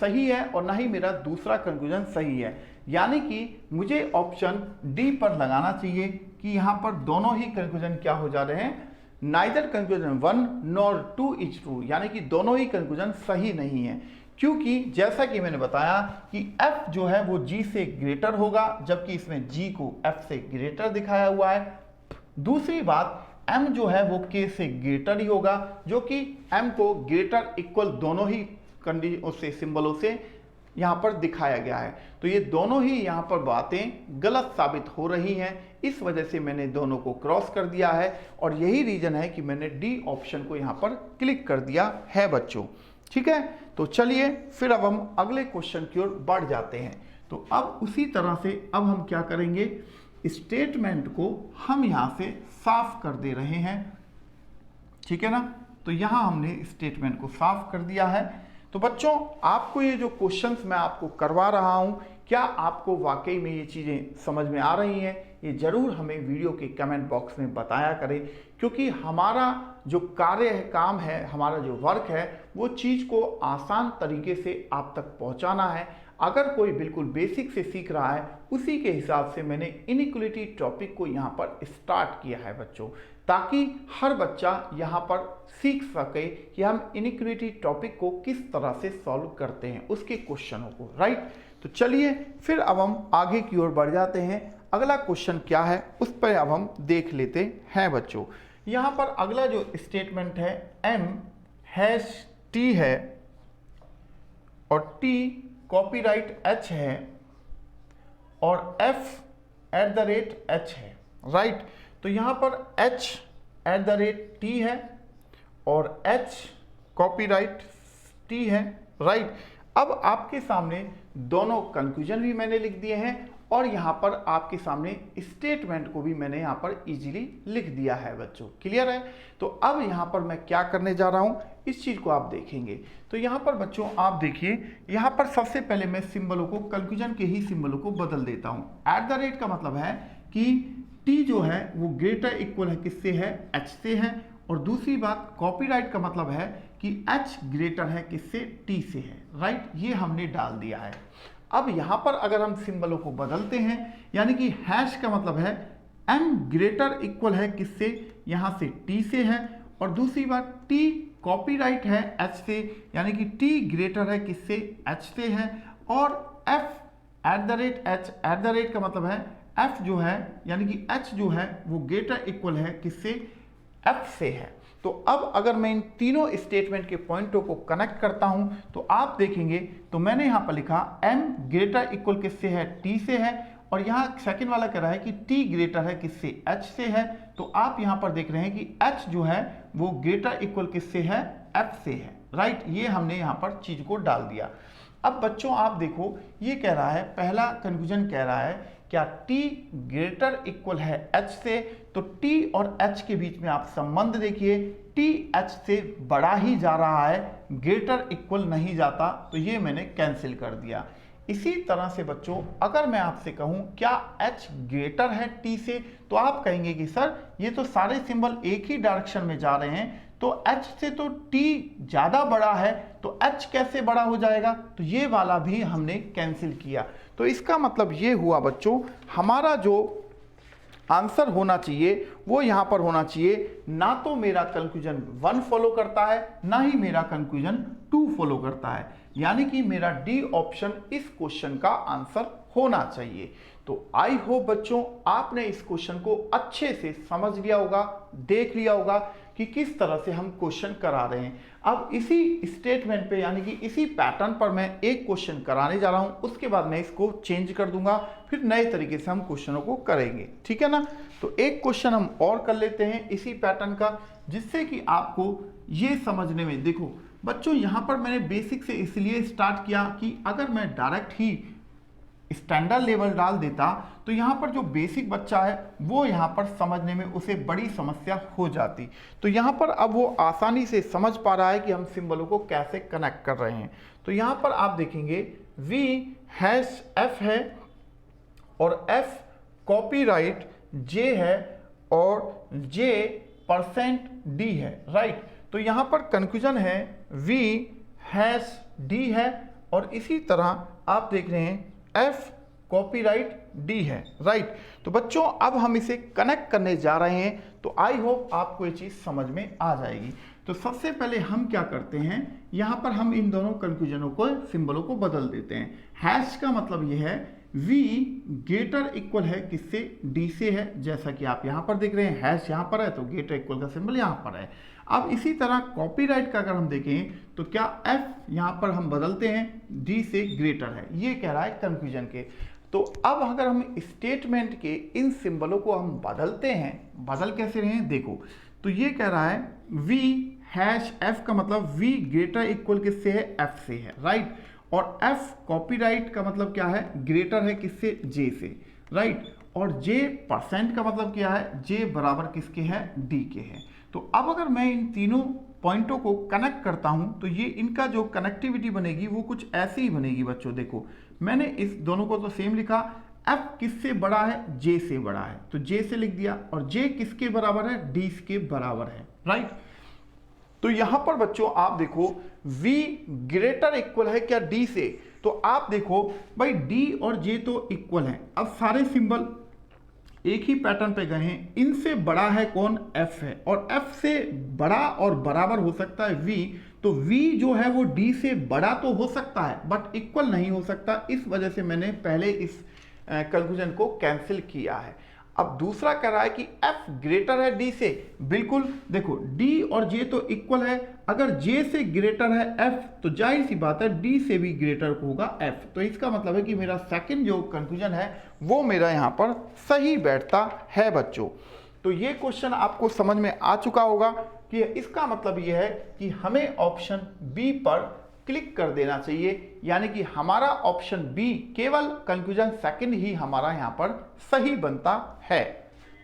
सही है और ना ही मेरा दूसरा कंक्लूजन सही है। यानी कि मुझे ऑप्शन डी पर लगाना चाहिए कि यहाँ पर दोनों ही कंक्लूजन क्या हो जा रहे हैं? Neither conclusion 1 nor 2 is true, यानी कि दोनों ही कंक्लूजन सही नहीं है। क्योंकि जैसा कि मैंने बताया कि f जो है वो g से ग्रेटर होगा, जबकि इसमें g को f से ग्रेटर दिखाया हुआ है। दूसरी बात, m जो है वो k से ग्रेटर ही होगा, जो कि m को ग्रेटर इक्वल दोनों ही कंडीशन से सिंबलों से यहाँ पर दिखाया गया है। तो ये दोनों ही यहाँ पर बातें गलत साबित हो रही हैं, इस वजह से मैंने दोनों को क्रॉस कर दिया है और यही रीजन है कि मैंने डी ऑप्शन को यहाँ पर क्लिक कर दिया है बच्चों। ठीक है, तो चलिए फिर अब हम अगले क्वेश्चन की ओर बढ़ जाते हैं। तो अब उसी तरह से अब हम क्या करेंगे, स्टेटमेंट को हम यहाँ से साफ कर दे रहे हैं। ठीक है ना? तो यहाँ हमने स्टेटमेंट को साफ कर दिया है। तो बच्चों, आपको ये जो क्वेश्चंस मैं आपको करवा रहा हूँ, क्या आपको वाकई में ये चीज़ें समझ में आ रही हैं? ये ज़रूर हमें वीडियो के कमेंट बॉक्स में बताया करें, क्योंकि हमारा जो कार्य है, काम है, हमारा जो वर्क है, वो चीज़ को आसान तरीके से आप तक पहुँचाना है। अगर कोई बिल्कुल बेसिक से सीख रहा है, उसी के हिसाब से मैंने इनइक्वलिटी टॉपिक को यहाँ पर स्टार्ट किया है बच्चों, ताकि हर बच्चा यहाँ पर सीख सके कि हम इनइक्वलिटी टॉपिक को किस तरह से सॉल्व करते हैं, उसके क्वेश्चनों को। राइट? तो चलिए फिर अब हम आगे की ओर बढ़ जाते हैं। अगला क्वेश्चन क्या है उस पर अब हम देख लेते हैं बच्चों। यहाँ पर अगला जो स्टेटमेंट है, m#t है और t कॉपीराइट h है और f@h है। राइट? तो यहाँ पर h@t है और h कॉपीराइट t है। राइट? अब आपके सामने दोनों कंक्लूजन भी मैंने लिख दिए हैं और यहाँ पर आपके सामने स्टेटमेंट को भी मैंने यहाँ पर इजीली लिख दिया है बच्चों। क्लियर है? तो अब यहाँ पर मैं क्या करने जा रहा हूँ, इस चीज़ को आप देखेंगे। तो यहाँ पर बच्चों आप देखिए, यहाँ पर सबसे पहले मैं सिंबलों को, कंक्लूजन के ही सिंबलों को बदल देता हूँ। @ का मतलब है कि t जो है वो ग्रेटर इक्वल है किससे है? h से है। और दूसरी बात, कॉपीराइट का मतलब है कि h ग्रेटर है किससे? t से है। राइट? ये हमने डाल दिया है। अब यहाँ पर अगर हम सिंबलों को बदलते हैं, यानी कि हैश का मतलब है m ग्रेटर इक्वल है किससे? यहाँ से t से है। और दूसरी बात, t कॉपीराइट है h से, यानी कि t ग्रेटर है किससे? h से है। और f@h का मतलब है f जो है, यानी कि h जो है वो ग्रेटर इक्वल है किससे? f से है। तो अब अगर मैं इन तीनों स्टेटमेंट के पॉइंटों को कनेक्ट करता हूं तो आप देखेंगे, तो मैंने यहां पर लिखा m ग्रेटर इक्वल किससे है? t से है। और यहां सेकंड वाला कह रहा है कि t ग्रेटर है किससे? h से है। तो आप यहां पर देख रहे हैं कि h जो है वो ग्रेटर इक्वल किससे है? f से है। राइट? ये हमने यहां पर चीज को डाल दिया। अब बच्चों आप देखो, ये कह रहा है, पहला कंक्लूजन कह रहा है क्या t ग्रेटर इक्वल है h से? तो t और h के बीच में आप संबंध देखिए, t h से बड़ा ही जा रहा है, ग्रेटर इक्वल नहीं जाता, तो ये मैंने कैंसिल कर दिया। इसी तरह से बच्चों, अगर मैं आपसे कहूं क्या h ग्रेटर है t से, तो आप कहेंगे कि सर ये तो सारे सिंबल एक ही डायरेक्शन में जा रहे हैं, तो h से तो t ज़्यादा बड़ा है, तो h कैसे बड़ा हो जाएगा? तो ये वाला भी हमने कैंसिल किया। तो इसका मतलब ये हुआ बच्चों, हमारा जो आंसर होना चाहिए वो यहाँ पर होना चाहिए, ना तो मेरा कंक्लूजन 1 फॉलो करता है, ना ही मेरा कंक्लूजन 2 फॉलो करता है। यानी कि मेरा डी ऑप्शन इस क्वेश्चन का आंसर होना चाहिए। तो आई होप बच्चों आपने इस क्वेश्चन को अच्छे से समझ लिया होगा, देख लिया होगा कि किस तरह से हम क्वेश्चन करा रहे हैं। अब इसी स्टेटमेंट पे यानी कि इसी पैटर्न पर मैं एक क्वेश्चन कराने जा रहा हूं, उसके बाद मैं इसको चेंज कर दूंगा, फिर नए तरीके से हम क्वेश्चनों को करेंगे, ठीक है ना। तो एक क्वेश्चन हम और कर लेते हैं इसी पैटर्न का, जिससे कि आपको ये समझने में, देखो बच्चों यहां पर मैंने बेसिक से इसलिए स्टार्ट किया कि अगर मैं डायरेक्ट ही स्टैंडर्ड लेवल डाल देता तो यहाँ पर जो बेसिक बच्चा है वो यहाँ पर समझने में उसे बड़ी समस्या हो जाती। तो यहाँ पर अब वो आसानी से समझ पा रहा है कि हम सिंबलों को कैसे कनेक्ट कर रहे हैं। तो यहाँ पर आप देखेंगे V#F है और F कॉपीराइट J है और J% D है, राइट। तो यहाँ पर कंफ्यूजन है V#D है और इसी तरह आप देख रहे हैं F कॉपीराइट D है, राइट। तो बच्चों अब हम इसे कनेक्ट करने जा रहे हैं, तो आई होप आपको ये चीज़ समझ में आ जाएगी। तो सबसे पहले हम क्या करते हैं, यहाँ पर हम इन दोनों कंफ्यूजनों को, सिंबलों को बदल देते हैं। हैश का मतलब ये है V ग्रेटर इक्वल है किससे, D से है, जैसा कि आप यहाँ पर देख रहे हैं हैश यहाँ पर है तो ग्रेटर इक्वल का सिंबल यहाँ पर है। अब इसी तरह कॉपीराइट का अगर हम देखें तो क्या F यहाँ पर हम बदलते हैं D से ग्रेटर है, ये कह रहा है कंफ्यूजन के। तो अब अगर हम स्टेटमेंट के इन सिंबलों को हम बदलते हैं, बदल कैसे रहे हैं देखो, तो ये कह रहा है V#F का मतलब V ग्रेटर इक्वल किससे है, F से है, राइट। और F कॉपीराइट का मतलब क्या है, ग्रेटर है किससे, J से, राइट। और J% का मतलब क्या है, J बराबर किसके है, D के है। तो अब अगर मैं इन तीनों पॉइंटों को कनेक्ट करता हूं तो ये इनका जो कनेक्टिविटी बनेगी वो कुछ ऐसी ही बनेगी बच्चों। देखो मैंने इस दोनों को तो सेम लिखा, F किससे बड़ा है, J से बड़ा है तो J से लिख दिया, और J किसके बराबर है, D के बराबर है, राइट। तो यहां पर बच्चों आप देखो V ग्रेटर इक्वल है क्या D से, तो आप देखो भाई D और J तो इक्वल हैं। अब सारे सिंबल एक ही पैटर्न पे गए हैं, इनसे बड़ा है कौन, F है, और F से बड़ा और बराबर हो सकता है V, तो V जो है वो D से बड़ा तो हो सकता है बट इक्वल नहीं हो सकता, इस वजह से मैंने पहले इस कंक्लूजन को कैंसिल किया है। अब दूसरा कह रहा है कि F ग्रेटर है D से, बिल्कुल देखो D और J तो इक्वल है, अगर J से ग्रेटर है F तो जाहिर सी बात है D से भी ग्रेटर होगा F। तो इसका मतलब है कि मेरा सेकंड जो कंक्लूजन है वो मेरा यहाँ पर सही बैठता है बच्चों। तो ये क्वेश्चन आपको समझ में आ चुका होगा कि इसका मतलब ये है कि हमें ऑप्शन बी पर क्लिक कर देना चाहिए, यानी कि हमारा ऑप्शन बी केवल कंक्लूजन सेकंड ही हमारा यहाँ पर सही बनता है।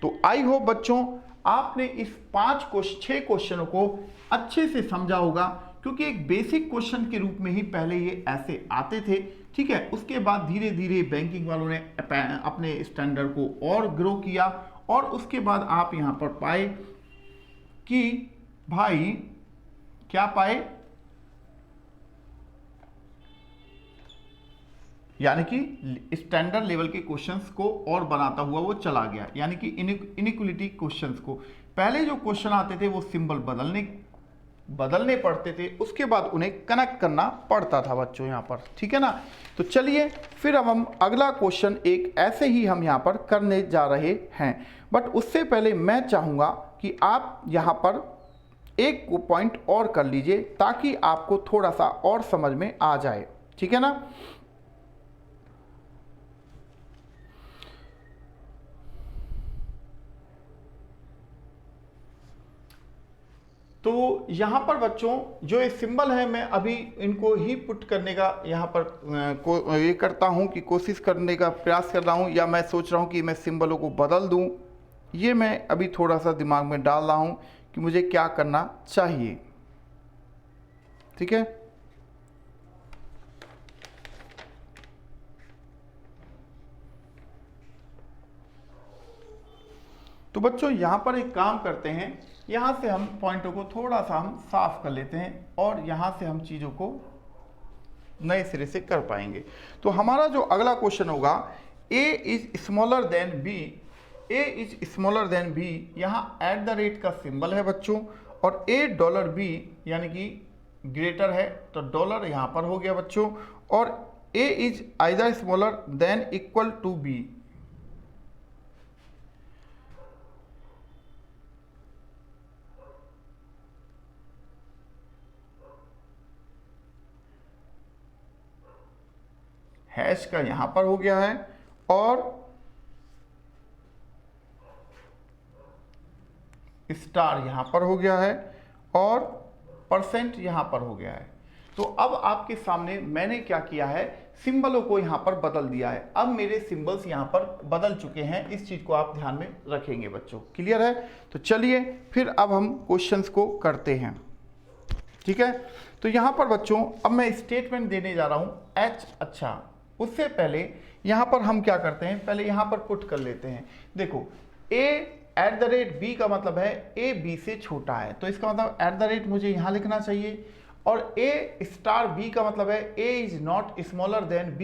तो आई होप बच्चों आपने इस 6 क्वेश्चनों को अच्छे से समझा होगा, क्योंकि एक बेसिक क्वेश्चन के रूप में ही पहले ये ऐसे आते थे, ठीक है। उसके बाद धीरे धीरे बैंकिंग वालों ने अपने स्टैंडर्ड को और ग्रो किया, और उसके बाद आप यहाँ पर पाए कि भाई क्या पाए, यानी कि स्टैंडर्ड लेवल के क्वेश्चंस को और बनाता हुआ वो चला गया, यानी कि इनइक्वलिटी क्वेश्चंस को। पहले जो क्वेश्चन आते थे वो सिंबल बदलने पड़ते थे, उसके बाद उन्हें कनेक्ट करना पड़ता था बच्चों यहाँ पर, ठीक है ना। तो चलिए फिर अब हम अगला क्वेश्चन एक ऐसे ही हम यहाँ पर करने जा रहे हैं, बट उससे पहले मैं चाहूँगा कि आप यहाँ पर एक पॉइंट और कर लीजिए ताकि आपको थोड़ा सा और समझ में आ जाए, ठीक है ना। तो यहाँ पर बच्चों जो ये सिंबल है मैं अभी इनको ही पुट करने का यहाँ पर ये करता हूँ कि कोशिश करने का प्रयास कर रहा हूँ, या मैं सोच रहा हूँ कि मैं सिंबलों को बदल दूँ। ये मैं अभी थोड़ा सा दिमाग में डाल रहा हूँ कि मुझे क्या करना चाहिए, ठीक है। तो बच्चों यहाँ पर एक काम करते हैं, यहाँ से हम पॉइंटों को थोड़ा सा हम साफ कर लेते हैं और यहाँ से हम चीज़ों को नए सिरे से कर पाएंगे। तो हमारा जो अगला क्वेश्चन होगा A is smaller than B, A is smaller than B, यहाँ @ का सिंबल है बच्चों, और $B यानी कि ग्रेटर है तो डॉलर यहाँ पर हो गया बच्चों, और A is either smaller than equal to B। Hash का यहां पर हो गया है और स्टार यहां पर हो गया है और परसेंट यहां पर हो गया है। तो अब आपके सामने मैंने क्या किया है, सिंबलों को यहां पर बदल दिया है। अब मेरे सिंबल्स यहां पर बदल चुके हैं, इस चीज को आप ध्यान में रखेंगे बच्चों। क्लियर है? तो चलिए फिर अब हम क्वेश्चंस को करते हैं। ठीक है, तो यहां पर बच्चों अब मैं स्टेटमेंट देने जा रहा हूं एच। अच्छा, उससे पहले यहां पर हम क्या करते हैं, पहले यहां पर पुट कर लेते हैं। देखो a@b का मतलब है a b से छोटा है, तो इसका मतलब @ मुझे यहां लिखना चाहिए। और a*b का मतलब है a is not smaller than b,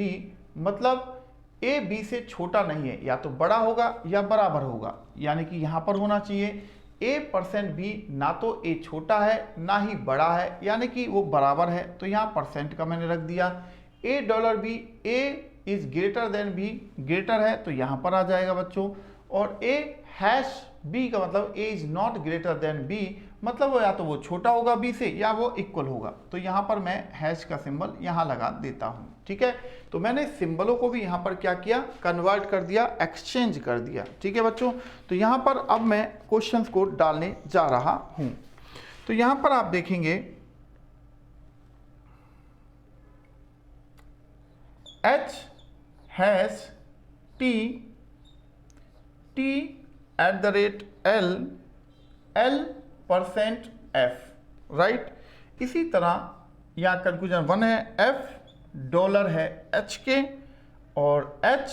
मतलब a b से छोटा नहीं है, या तो बड़ा होगा या बराबर होगा, यानी कि यहां पर होना चाहिए a%b, ना तो a छोटा है ना ही बड़ा है, यानी कि वो बराबर है, तो यहाँ परसेंट का मैंने रख दिया। $b a is greater than b, greater है तो यहाँ पर आ जाएगा बच्चों। और a#b का मतलब a is not greater than b, मतलब वो या तो वो छोटा होगा b से या वो इक्वल होगा, तो यहाँ पर मैं हैश का सिंबल यहाँ लगा देता हूँ। ठीक है, तो मैंने सिंबलों को भी यहाँ पर क्या किया, कन्वर्ट कर दिया, एक्सचेंज कर दिया। ठीक है बच्चों, तो यहाँ पर अब मैं क्वेश्चंस को डालने जा रहा हूँ। तो यहाँ पर आप देखेंगे h hash t@l %f, right. इसी तरह यहाँ कंक्लूजन 1 है, $f है h के और h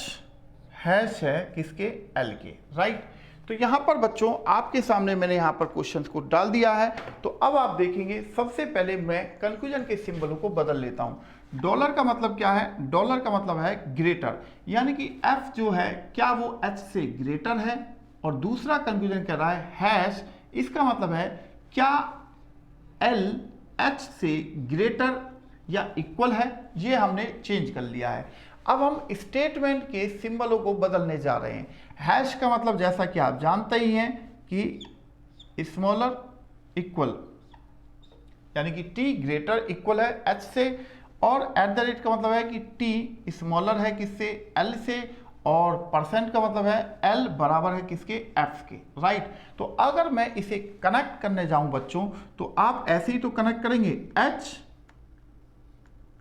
हैश है किसके, l के, राइट। तो यहाँ पर बच्चों आपके सामने मैंने यहाँ पर क्वेश्चंस को डाल दिया है। तो अब आप देखेंगे सबसे पहले मैं कंक्लूजन के सिंबलों को बदल लेता हूँ। डॉलर का मतलब क्या है, डॉलर का मतलब है ग्रेटर, यानी कि f जो है क्या वो h से ग्रेटर है। और दूसरा कंक्लूजन कह रहा है हैश, इसका मतलब है क्या l h से ग्रेटर या इक्वल है, ये हमने चेंज कर लिया है। अब हम स्टेटमेंट के सिंबलों को बदलने जा रहे हैं। हैश का मतलब जैसा कि आप जानते ही हैं कि स्मॉलर इक्वल, यानी कि t ग्रेटर इक्वल है h से, और @ का मतलब है कि t स्मॉलर है किससे, l से, और परसेंट का मतलब है l बराबर है किसके, f के, राइट। तो अगर मैं इसे कनेक्ट करने जाऊं बच्चों, तो आप ऐसे ही तो कनेक्ट करेंगे, h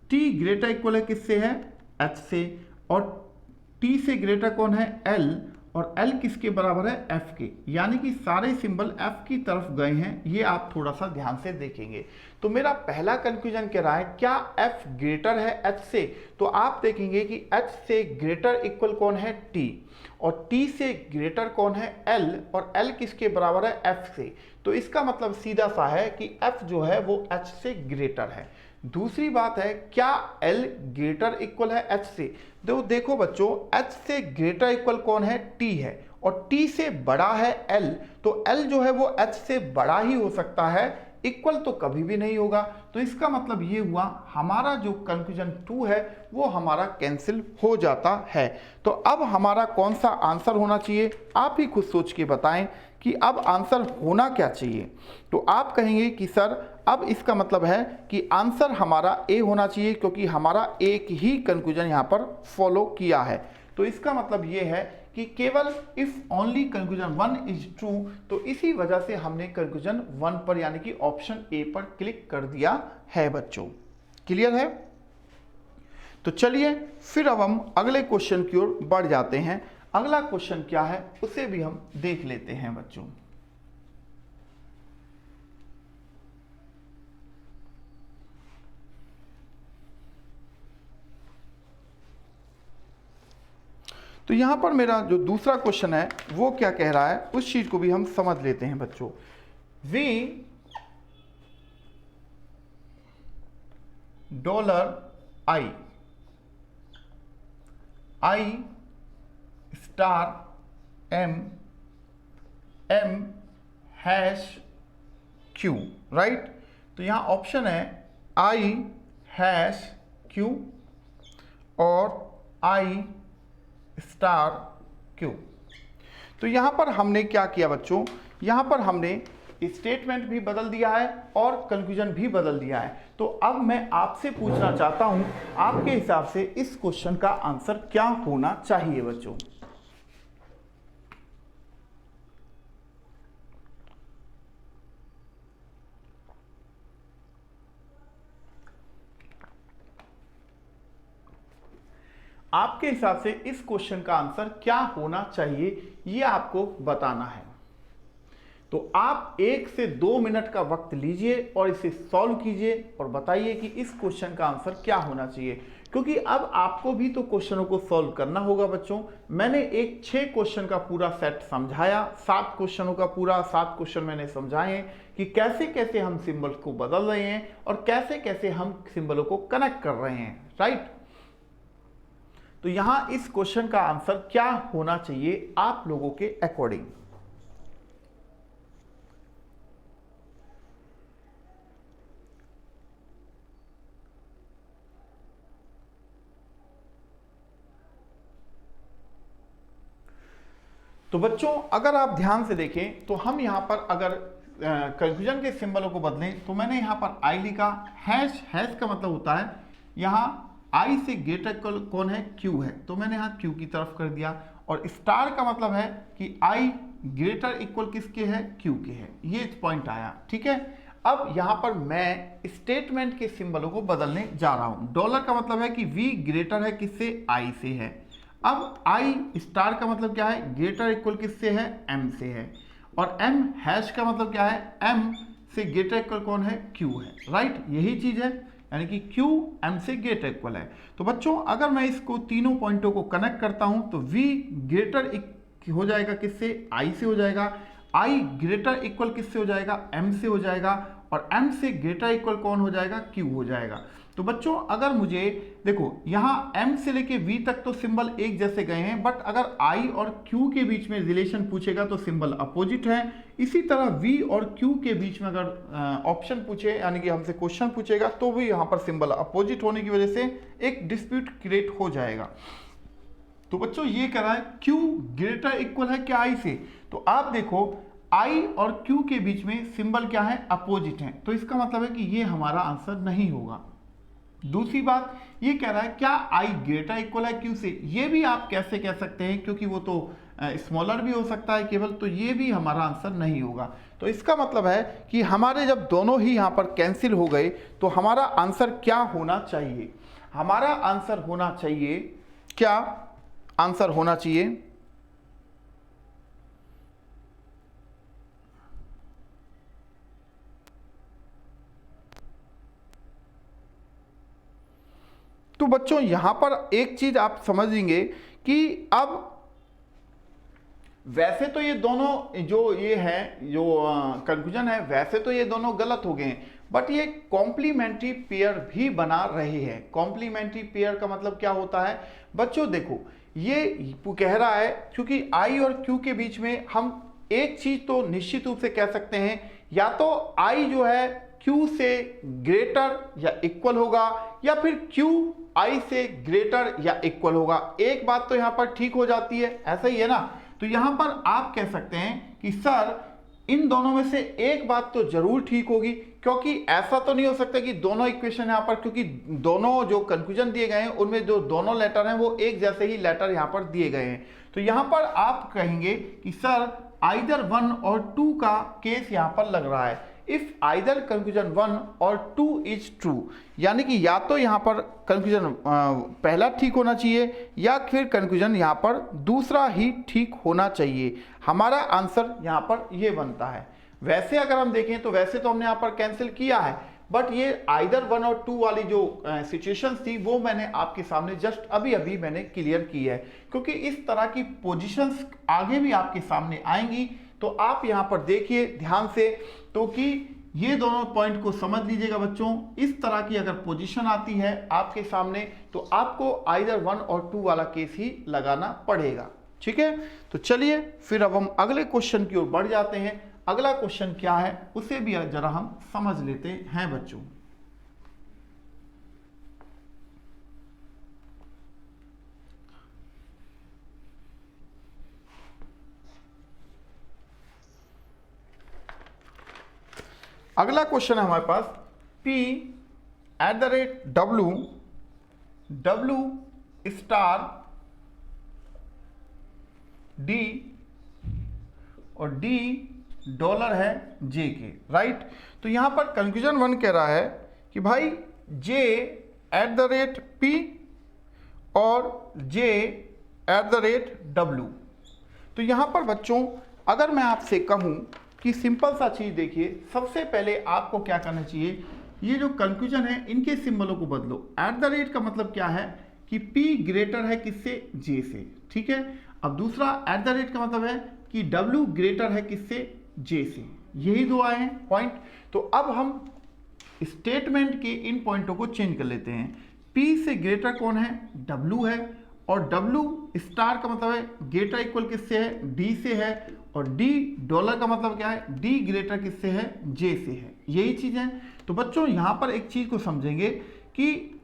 t ग्रेटर इक्वल है किससे है, h से, और t से ग्रेटर कौन है, l, और l किसके बराबर है, f के, यानी कि सारे सिंबल f की तरफ गए हैं। ये आप थोड़ा सा ध्यान से देखेंगे। तो मेरा पहला कंफ्यूजन कह रहा है क्या f ग्रेटर है h से, तो आप देखेंगे कि h से ग्रेटर इक्वल कौन है, t, और t से ग्रेटर कौन है, l, और l किसके बराबर है, f से। तो इसका मतलब सीधा सा है कि f जो है वो h से ग्रेटर है। दूसरी बात है क्या l ग्रेटर इक्वल है h से, देखो बच्चों h से ग्रेटर इक्वल कौन है, t है, और t से बड़ा है l, तो l जो है वो h से बड़ा ही हो सकता है, इक्वल तो कभी भी नहीं होगा। तो इसका मतलब ये हुआ हमारा जो कंक्लूजन 2 है वो हमारा कैंसिल हो जाता है। तो अब हमारा कौन सा आंसर होना चाहिए, आप ही खुद सोच के बताएं कि अब आंसर होना क्या चाहिए। तो आप कहेंगे कि सर अब इसका मतलब है कि आंसर हमारा ए होना चाहिए, क्योंकि हमारा एक ही कंक्लूजन यहाँ पर फॉलो किया है। तो इसका मतलब ये है कि केवल if only conclusion 1 is true, तो इसी वजह से हमने कंक्लूजन 1 पर यानी कि ऑप्शन ए पर क्लिक कर दिया है बच्चों। क्लियर है? तो चलिए फिर अब हम अगले क्वेश्चन की ओर बढ़ जाते हैं। अगला क्वेश्चन क्या है उसे भी हम देख लेते हैं बच्चों। तो यहां पर मेरा जो दूसरा क्वेश्चन है वो क्या कह रहा है, उस चीज को भी हम समझ लेते हैं बच्चों। V $I $M $Q, right. तो यहां ऑप्शन है I#Q और I*Q। तो यहां पर हमने क्या किया बच्चों, यहां पर हमने स्टेटमेंट भी बदल दिया है और कंक्लूजन भी बदल दिया है। तो अब मैं आपसे पूछना चाहता हूं, आपके हिसाब से इस क्वेश्चन का आंसर क्या होना चाहिए बच्चों? आपके हिसाब से इस क्वेश्चन का आंसर क्या होना चाहिए, ये आपको बताना है। तो आप 1 से 2 मिनट का वक्त लीजिए और इसे सॉल्व कीजिए और बताइए कि इस क्वेश्चन का आंसर क्या होना चाहिए, क्योंकि अब आपको भी तो क्वेश्चनों को सॉल्व करना होगा बच्चों। मैंने एक 6 क्वेश्चन का पूरा सेट समझाया, 7 क्वेश्चनों का पूरा 7 क्वेश्चन मैंने समझाए कि कैसे कैसे हम सिंबल्स को बदल रहे हैं और कैसे कैसे हम सिंबलों को कनेक्ट कर रहे हैं, राइट। तो यहां इस क्वेश्चन का आंसर क्या होना चाहिए आप लोगों के अकॉर्डिंग? तो बच्चों अगर आप ध्यान से देखें तो हम यहां पर अगर कंफ्यूजन के सिंबलों को बदलें तो मैंने यहां पर आई लिखा, हैश, हैश का मतलब होता है यहां आई से ग्रेटर कौन है, क्यू है, तो मैंने यहां क्यू की तरफ कर दिया। और स्टार का मतलब है कि आई ग्रेटर इक्वल किसके है, क्यू के है, ये पॉइंट आया, ठीक है। अब यहां पर मैं स्टेटमेंट के सिंबलों को बदलने जा रहा हूं। डॉलर का मतलब है कि वी ग्रेटर है किससे, आई से है। अब आई स्टार का मतलब क्या है, ग्रेटर इक्वल किससे है, एम से है। और एम हैश का मतलब क्या है, एम से ग्रेटर इक्वल कौन है, क्यू है, राइट, यही चीज है, यानी कि क्यू एम से ग्रेटर इक्वल है। तो बच्चों अगर मैं इसको तीनों पॉइंटों को कनेक्ट करता हूं तो वी ग्रेटर हो जाएगा किससे, आई से हो जाएगा। आई ग्रेटर इक्वल किससे हो जाएगा, एम से हो जाएगा। और एम से ग्रेटर इक्वल कौन हो जाएगा, क्यू हो जाएगा। तो बच्चों अगर मुझे देखो यहां एम से लेके वी तक तो सिंबल एक जैसे गए हैं, बट अगर आई और क्यू के बीच में रिलेशन पूछेगा तो सिंबल अपोजिट है। इसी तरह वी और क्यू के बीच में अगर ऑप्शन पूछे, यानी कि हमसे क्वेश्चन पूछेगा, तो भी यहां पर सिंबल अपोजिट होने की वजह से एक डिस्प्यूट क्रिएट हो जाएगा। तो बच्चों ये कह रहा है क्यू ग्रेटर इक्वल है क्या आई से, तो आप देखो आई और क्यू के बीच में सिंबल क्या है, अपोजिट है, तो इसका मतलब है कि ये हमारा आंसर नहीं होगा। दूसरी बात ये कह रहा है क्या आई ग्रेटर इक्वल है क्यू से, ये भी आप कैसे कह सकते हैं, क्योंकि वो तो स्मॉलर भी हो सकता है केवल, तो ये भी हमारा आंसर नहीं होगा। तो इसका मतलब है कि हमारे जब दोनों ही यहां पर कैंसिल हो गए तो हमारा आंसर क्या होना चाहिए, हमारा आंसर होना चाहिए, क्या आंसर होना चाहिए, तो बच्चों यहां पर एक चीज आप समझेंगे कि अब वैसे तो ये दोनों जो ये है जो कंफ्यूजन है, वैसे तो ये दोनों गलत हो गए हैं, बट ये कॉम्प्लीमेंट्री पेयर भी बना रहे हैं। कॉम्प्लीमेंट्री पेयर का मतलब क्या होता है बच्चों, देखो ये कह रहा है क्योंकि आई और क्यू के बीच में हम एक चीज तो निश्चित रूप से कह सकते हैं, या तो आई जो है क्यू से ग्रेटर या इक्वल होगा, या फिर क्यू आई से ग्रेटर या इक्वल होगा। एक बात तो यहां पर ठीक हो जाती है, ऐसा ही है ना। तो यहां पर आप कह सकते हैं कि सर इन दोनों में से एक बात तो जरूर ठीक होगी, क्योंकि ऐसा तो नहीं हो सकता कि दोनों इक्वेशन यहां पर, क्योंकि दोनों जो कंफ्यूजन दिए गए हैं उनमें जो दोनों लेटर हैं वो एक जैसे ही लेटर यहां पर दिए गए हैं। तो यहां पर आप कहेंगे कि सर आइदर 1 और 2 का केस यहां पर लग रहा है। इफ आइदर कंफ्यूजन 1 और 2 इज ट्रू, यानी कि या तो यहां पर कंफ्यूजन पहला ठीक होना चाहिए या फिर कंफ्यूजन यहां पर दूसरा ही ठीक होना चाहिए। हमारा आंसर यहां पर ये बनता है। वैसे अगर हम देखें तो वैसे तो हमने यहां पर कैंसिल किया है, बट ये आइदर 1 और 2 वाली जो सिचुएशंस थी वो मैंने आपके सामने जस्ट अभी अभी मैंने क्लियर की है, क्योंकि इस तरह की पोजीशंस आगे भी आपके सामने आएंगी। तो आप यहां पर देखिए ध्यान से, तो कि ये दोनों पॉइंट को समझ लीजिएगा बच्चों। इस तरह की अगर पोजीशन आती है आपके सामने तो आपको आइदर 1 और 2 वाला केस ही लगाना पड़ेगा, ठीक है। तो चलिए फिर अब हम अगले क्वेश्चन की ओर बढ़ जाते हैं। अगला क्वेश्चन क्या है उसे भी जरा हम समझ लेते हैं बच्चों। अगला क्वेश्चन है हमारे पास P @W स्टार D और D डॉलर है J के, राइट। तो यहां पर कंक्लूजन 1 कह रहा है कि भाई J @P और J @W। तो यहां पर बच्चों अगर मैं आपसे कहूं कि सिंपल सा चीज देखिए, सबसे पहले आपको क्या करना चाहिए, ये जो कंक्लूजन है इनके सिंबलों को बदलो। @ का मतलब क्या है कि P ग्रेटर है किससे, J से, ठीक है। अब दूसरा @ का मतलब है कि W ग्रेटर है किससे, J से। यही दो आए हैं पॉइंट। तो अब हम स्टेटमेंट के इन पॉइंटों को चेंज कर लेते हैं। P से ग्रेटर कौन है, W है, और W स्टार का मतलब है ग्रेटर इक्वल किससे है, D से है, और D डॉलर का मतलब क्या है, D ग्रेटर किससे है, J से है। यही चीज है। तो बच्चों यहां पर एक चीज को समझेंगे कि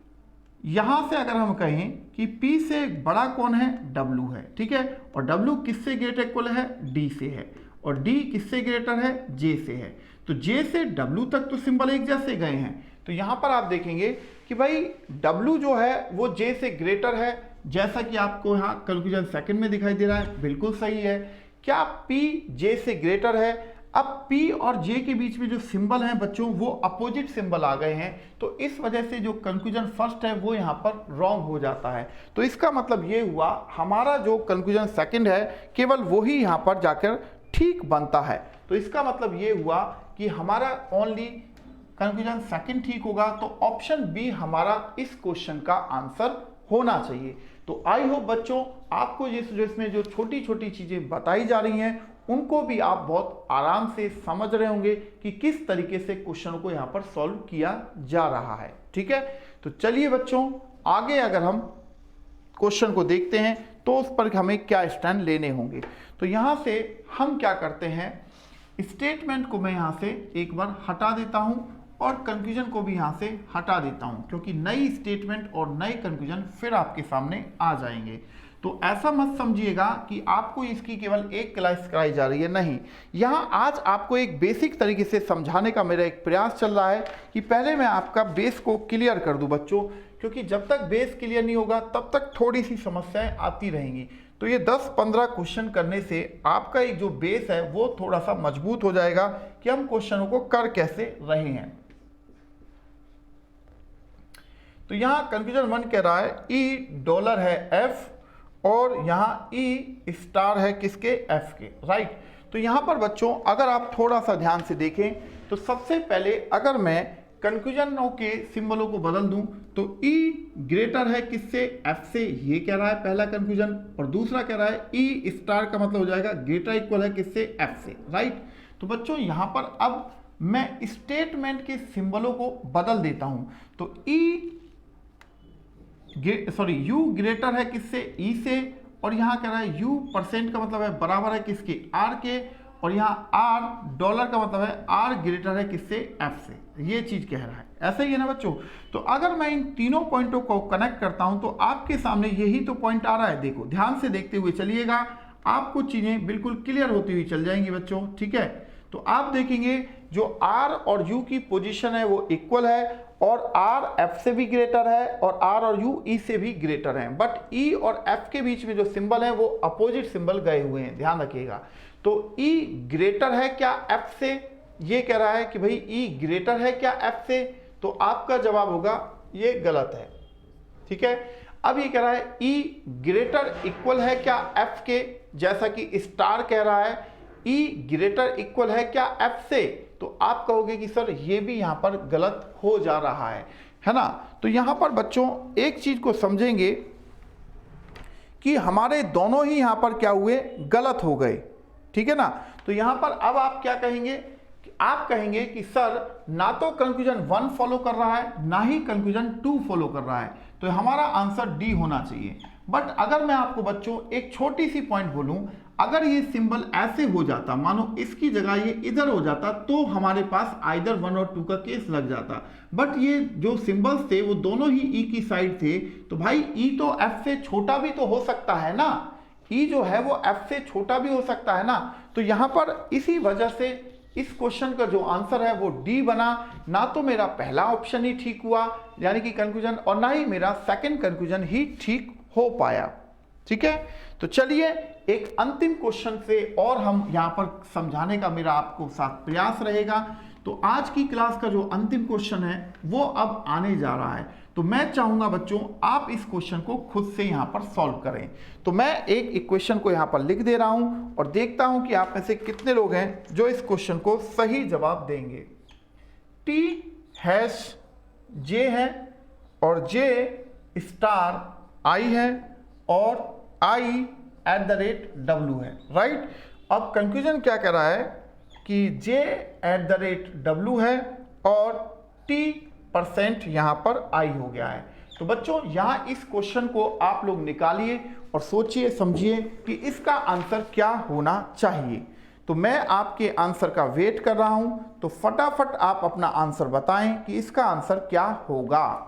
यहां से अगर हम कहें कि P से बड़ा कौन है, W है, ठीक है, और W किससे ग्रेटर इक्वल है, D से है, और D किससे ग्रेटर है, J से है। तो J से W तक तो सिंबल एक जैसे गए हैं। तो यहां पर आप देखेंगे कि भाई W जो है वो J से ग्रेटर है, जैसा कि आपको यहां कंक्लूजन सेकंड में दिखाई दे रहा है, बिल्कुल सही है। क्या P J से ग्रेटर है? अब P और J के बीच में जो सिंबल हैं बच्चों वो अपोजिट सिंबल आ गए हैं, तो इस वजह से जो कंक्लूजन फर्स्ट है वो यहाँ पर रॉन्ग हो जाता है। तो इसका मतलब ये हुआ हमारा जो कंक्लूजन सेकंड है केवल वही यहाँ पर जाकर ठीक बनता है। तो इसका मतलब ये हुआ कि हमारा ओनली कंक्लूजन सेकंड ठीक होगा। तो ऑप्शन बी हमारा इस क्वेश्चन का आंसर होना चाहिए। तो आई होप बच्चों आपको इसमें जो छोटी छोटी चीजें बताई जा रही हैं उनको भी आप बहुत आराम से समझ रहे होंगे कि किस तरीके से क्वेश्चन को यहाँ पर सॉल्व किया जा रहा है, ठीक है। तो चलिए बच्चों आगे अगर हम क्वेश्चन को देखते हैं तो उस पर हमें क्या स्टैंड लेने होंगे। तो यहाँ से हम क्या करते हैं, स्टेटमेंट को मैं यहाँ से एक बार हटा देता हूँ और कंक्लूजन को भी यहाँ से हटा देता हूँ, क्योंकि नई स्टेटमेंट और नए कंक्लूजन फिर आपके सामने आ जाएंगे। तो ऐसा मत समझिएगा कि आपको इसकी केवल एक क्लास कराई जा रही है, नहीं। यहाँ आज आपको एक बेसिक तरीके से समझाने का मेरा एक प्रयास चल रहा है कि पहले मैं आपका बेस को क्लियर कर दूं बच्चों, क्योंकि जब तक बेस क्लियर नहीं होगा तब तक थोड़ी सी समस्याएं आती रहेंगी। तो ये 10-15 क्वेश्चन करने से आपका एक जो बेस है वो थोड़ा सा मजबूत हो जाएगा कि हम क्वेश्चनों को कर कैसे रहे हैं। तो यहाँ कंक्लूजन 1 कह रहा है E डॉलर है F और यहाँ E स्टार है किसके, F के, राइट। तो यहाँ पर बच्चों अगर आप थोड़ा सा ध्यान से देखें तो सबसे पहले अगर मैं कंक्लूजनों के सिंबलों को बदल दूं तो E ग्रेटर है किससे, F से, ये कह रहा है पहला कंक्लूजन, और दूसरा कह रहा है E स्टार का मतलब हो जाएगा ग्रेटर इक्वल है किससे, F से, राइट। तो बच्चों यहाँ पर अब मैं स्टेटमेंट के सिंबलों को बदल देता हूं। तो U ग्रेटर है किससे, E से, और यहाँ कह रहा है U परसेंट का मतलब है बराबर है किसके, R के, और यहाँ R डॉलर का मतलब है R ग्रेटर है किससे, F से। ये चीज कह रहा है, ऐसा ही है ना बच्चों। तो अगर मैं इन तीनों पॉइंटों को कनेक्ट करता हूं तो आपके सामने यही तो पॉइंट आ रहा है। देखो ध्यान से देखते हुए चलिएगा, आपको चीजें बिल्कुल क्लियर होती हुई चल जाएंगी बच्चों, ठीक है। तो आप देखेंगे जो R और U की पोजीशन है वो इक्वल है, और R F से भी ग्रेटर है और R और U E से भी ग्रेटर हैं, बट E और F के बीच में जो सिंबल है वो अपोजिट सिंबल गए हुए हैं, ध्यान रखिएगा। तो E ग्रेटर है क्या F से, ये कह रहा है कि भाई E ग्रेटर है क्या F से, तो आपका जवाब होगा ये गलत है, ठीक है। अब ये कह रहा है E ग्रेटर इक्वल है क्या F के, जैसा कि स्टार कह रहा है E ग्रेटर इक्वल है क्या F से, तो आप कहोगे कि सर ये भी यहां पर गलत हो जा रहा है ना। तो यहां पर बच्चों एक चीज को समझेंगे कि हमारे दोनों ही यहां पर क्या हुए, गलत हो गए, ठीक है ना। तो यहां पर अब आप क्या कहेंगे, आप कहेंगे कि सर ना तो कंक्लूजन 1 फॉलो कर रहा है ना ही कंक्लूजन 2 फॉलो कर रहा है, तो हमारा आंसर डी होना चाहिए। बट अगर मैं आपको बच्चों एक छोटी सी पॉइंट बोलूं, अगर ये सिंबल ऐसे हो जाता, मानो इसकी जगह ये इधर हो जाता, तो हमारे पास आइदर 1 और 2 का केस लग जाता। बट ये जो सिंबल्स थे वो दोनों ही ई की साइड थे, तो भाई ई तो एफ से छोटा भी तो हो सकता है ना, ई जो है वो एफ से छोटा भी हो सकता है ना। तो यहां पर इसी वजह से इस क्वेश्चन का जो आंसर है वो डी बना। ना तो मेरा पहला ऑप्शन ही ठीक हुआ यानी कि कंक्लूजन, और ना ही मेरा सेकंड कंक्लूजन ही ठीक हो पाया। ठीक है, तो चलिए एक अंतिम क्वेश्चन से और हम यहां पर समझाने का मेरा आपको साथ प्रयास रहेगा। तो आज की क्लास का जो अंतिम क्वेश्चन है वो अब आने जा रहा है। तो मैं चाहूंगा बच्चों आप इस क्वेश्चन को खुद से यहां पर सॉल्व करें। तो मैं एक इक्वेशन को यहां पर लिख दे रहा हूं और देखता हूं कि आप में से कितने लोग हैं जो इस क्वेश्चन को सही जवाब देंगे। टी हैश जे है और जे स्टार आई है और आई एट द रेट डब्ल्यू है, राइट। अब कंक्लूजन क्या कह रहा है कि जे एट द रेट डब्ल्यू है और t% यहां पर आई हो गया है। तो बच्चों यहां इस क्वेश्चन को आप लोग निकालिए और सोचिए समझिए कि इसका आंसर क्या होना चाहिए। तो मैं आपके आंसर का वेट कर रहा हूं, तो फटाफट आप अपना आंसर बताएं कि इसका आंसर क्या होगा।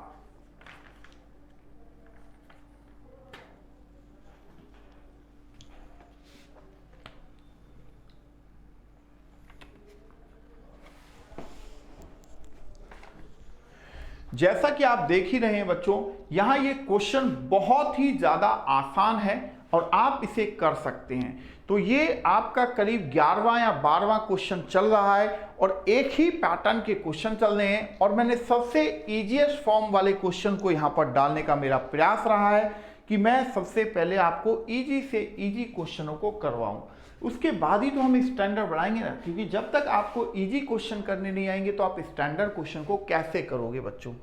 जैसा कि आप देख ही रहे हैं बच्चों, यहां ये क्वेश्चन बहुत ही ज्यादा आसान है और आप इसे कर सकते हैं। तो ये आपका करीब 11वां या 12वां क्वेश्चन चल रहा है और एक ही पैटर्न के क्वेश्चन चल रहे हैं और मैंने सबसे इजीएस्ट फॉर्म वाले क्वेश्चन को यहां पर डालने का मेरा प्रयास रहा है कि मैं सबसे पहले आपको इजी से इजी क्वेश्चनों को करवाऊं, उसके बाद ही तो हम स्टैंडर्ड बढ़ाएंगे ना। क्योंकि जब तक आपको इजी क्वेश्चन करने नहीं आएंगे तो आप स्टैंडर्ड क्वेश्चन को कैसे करोगे बच्चों।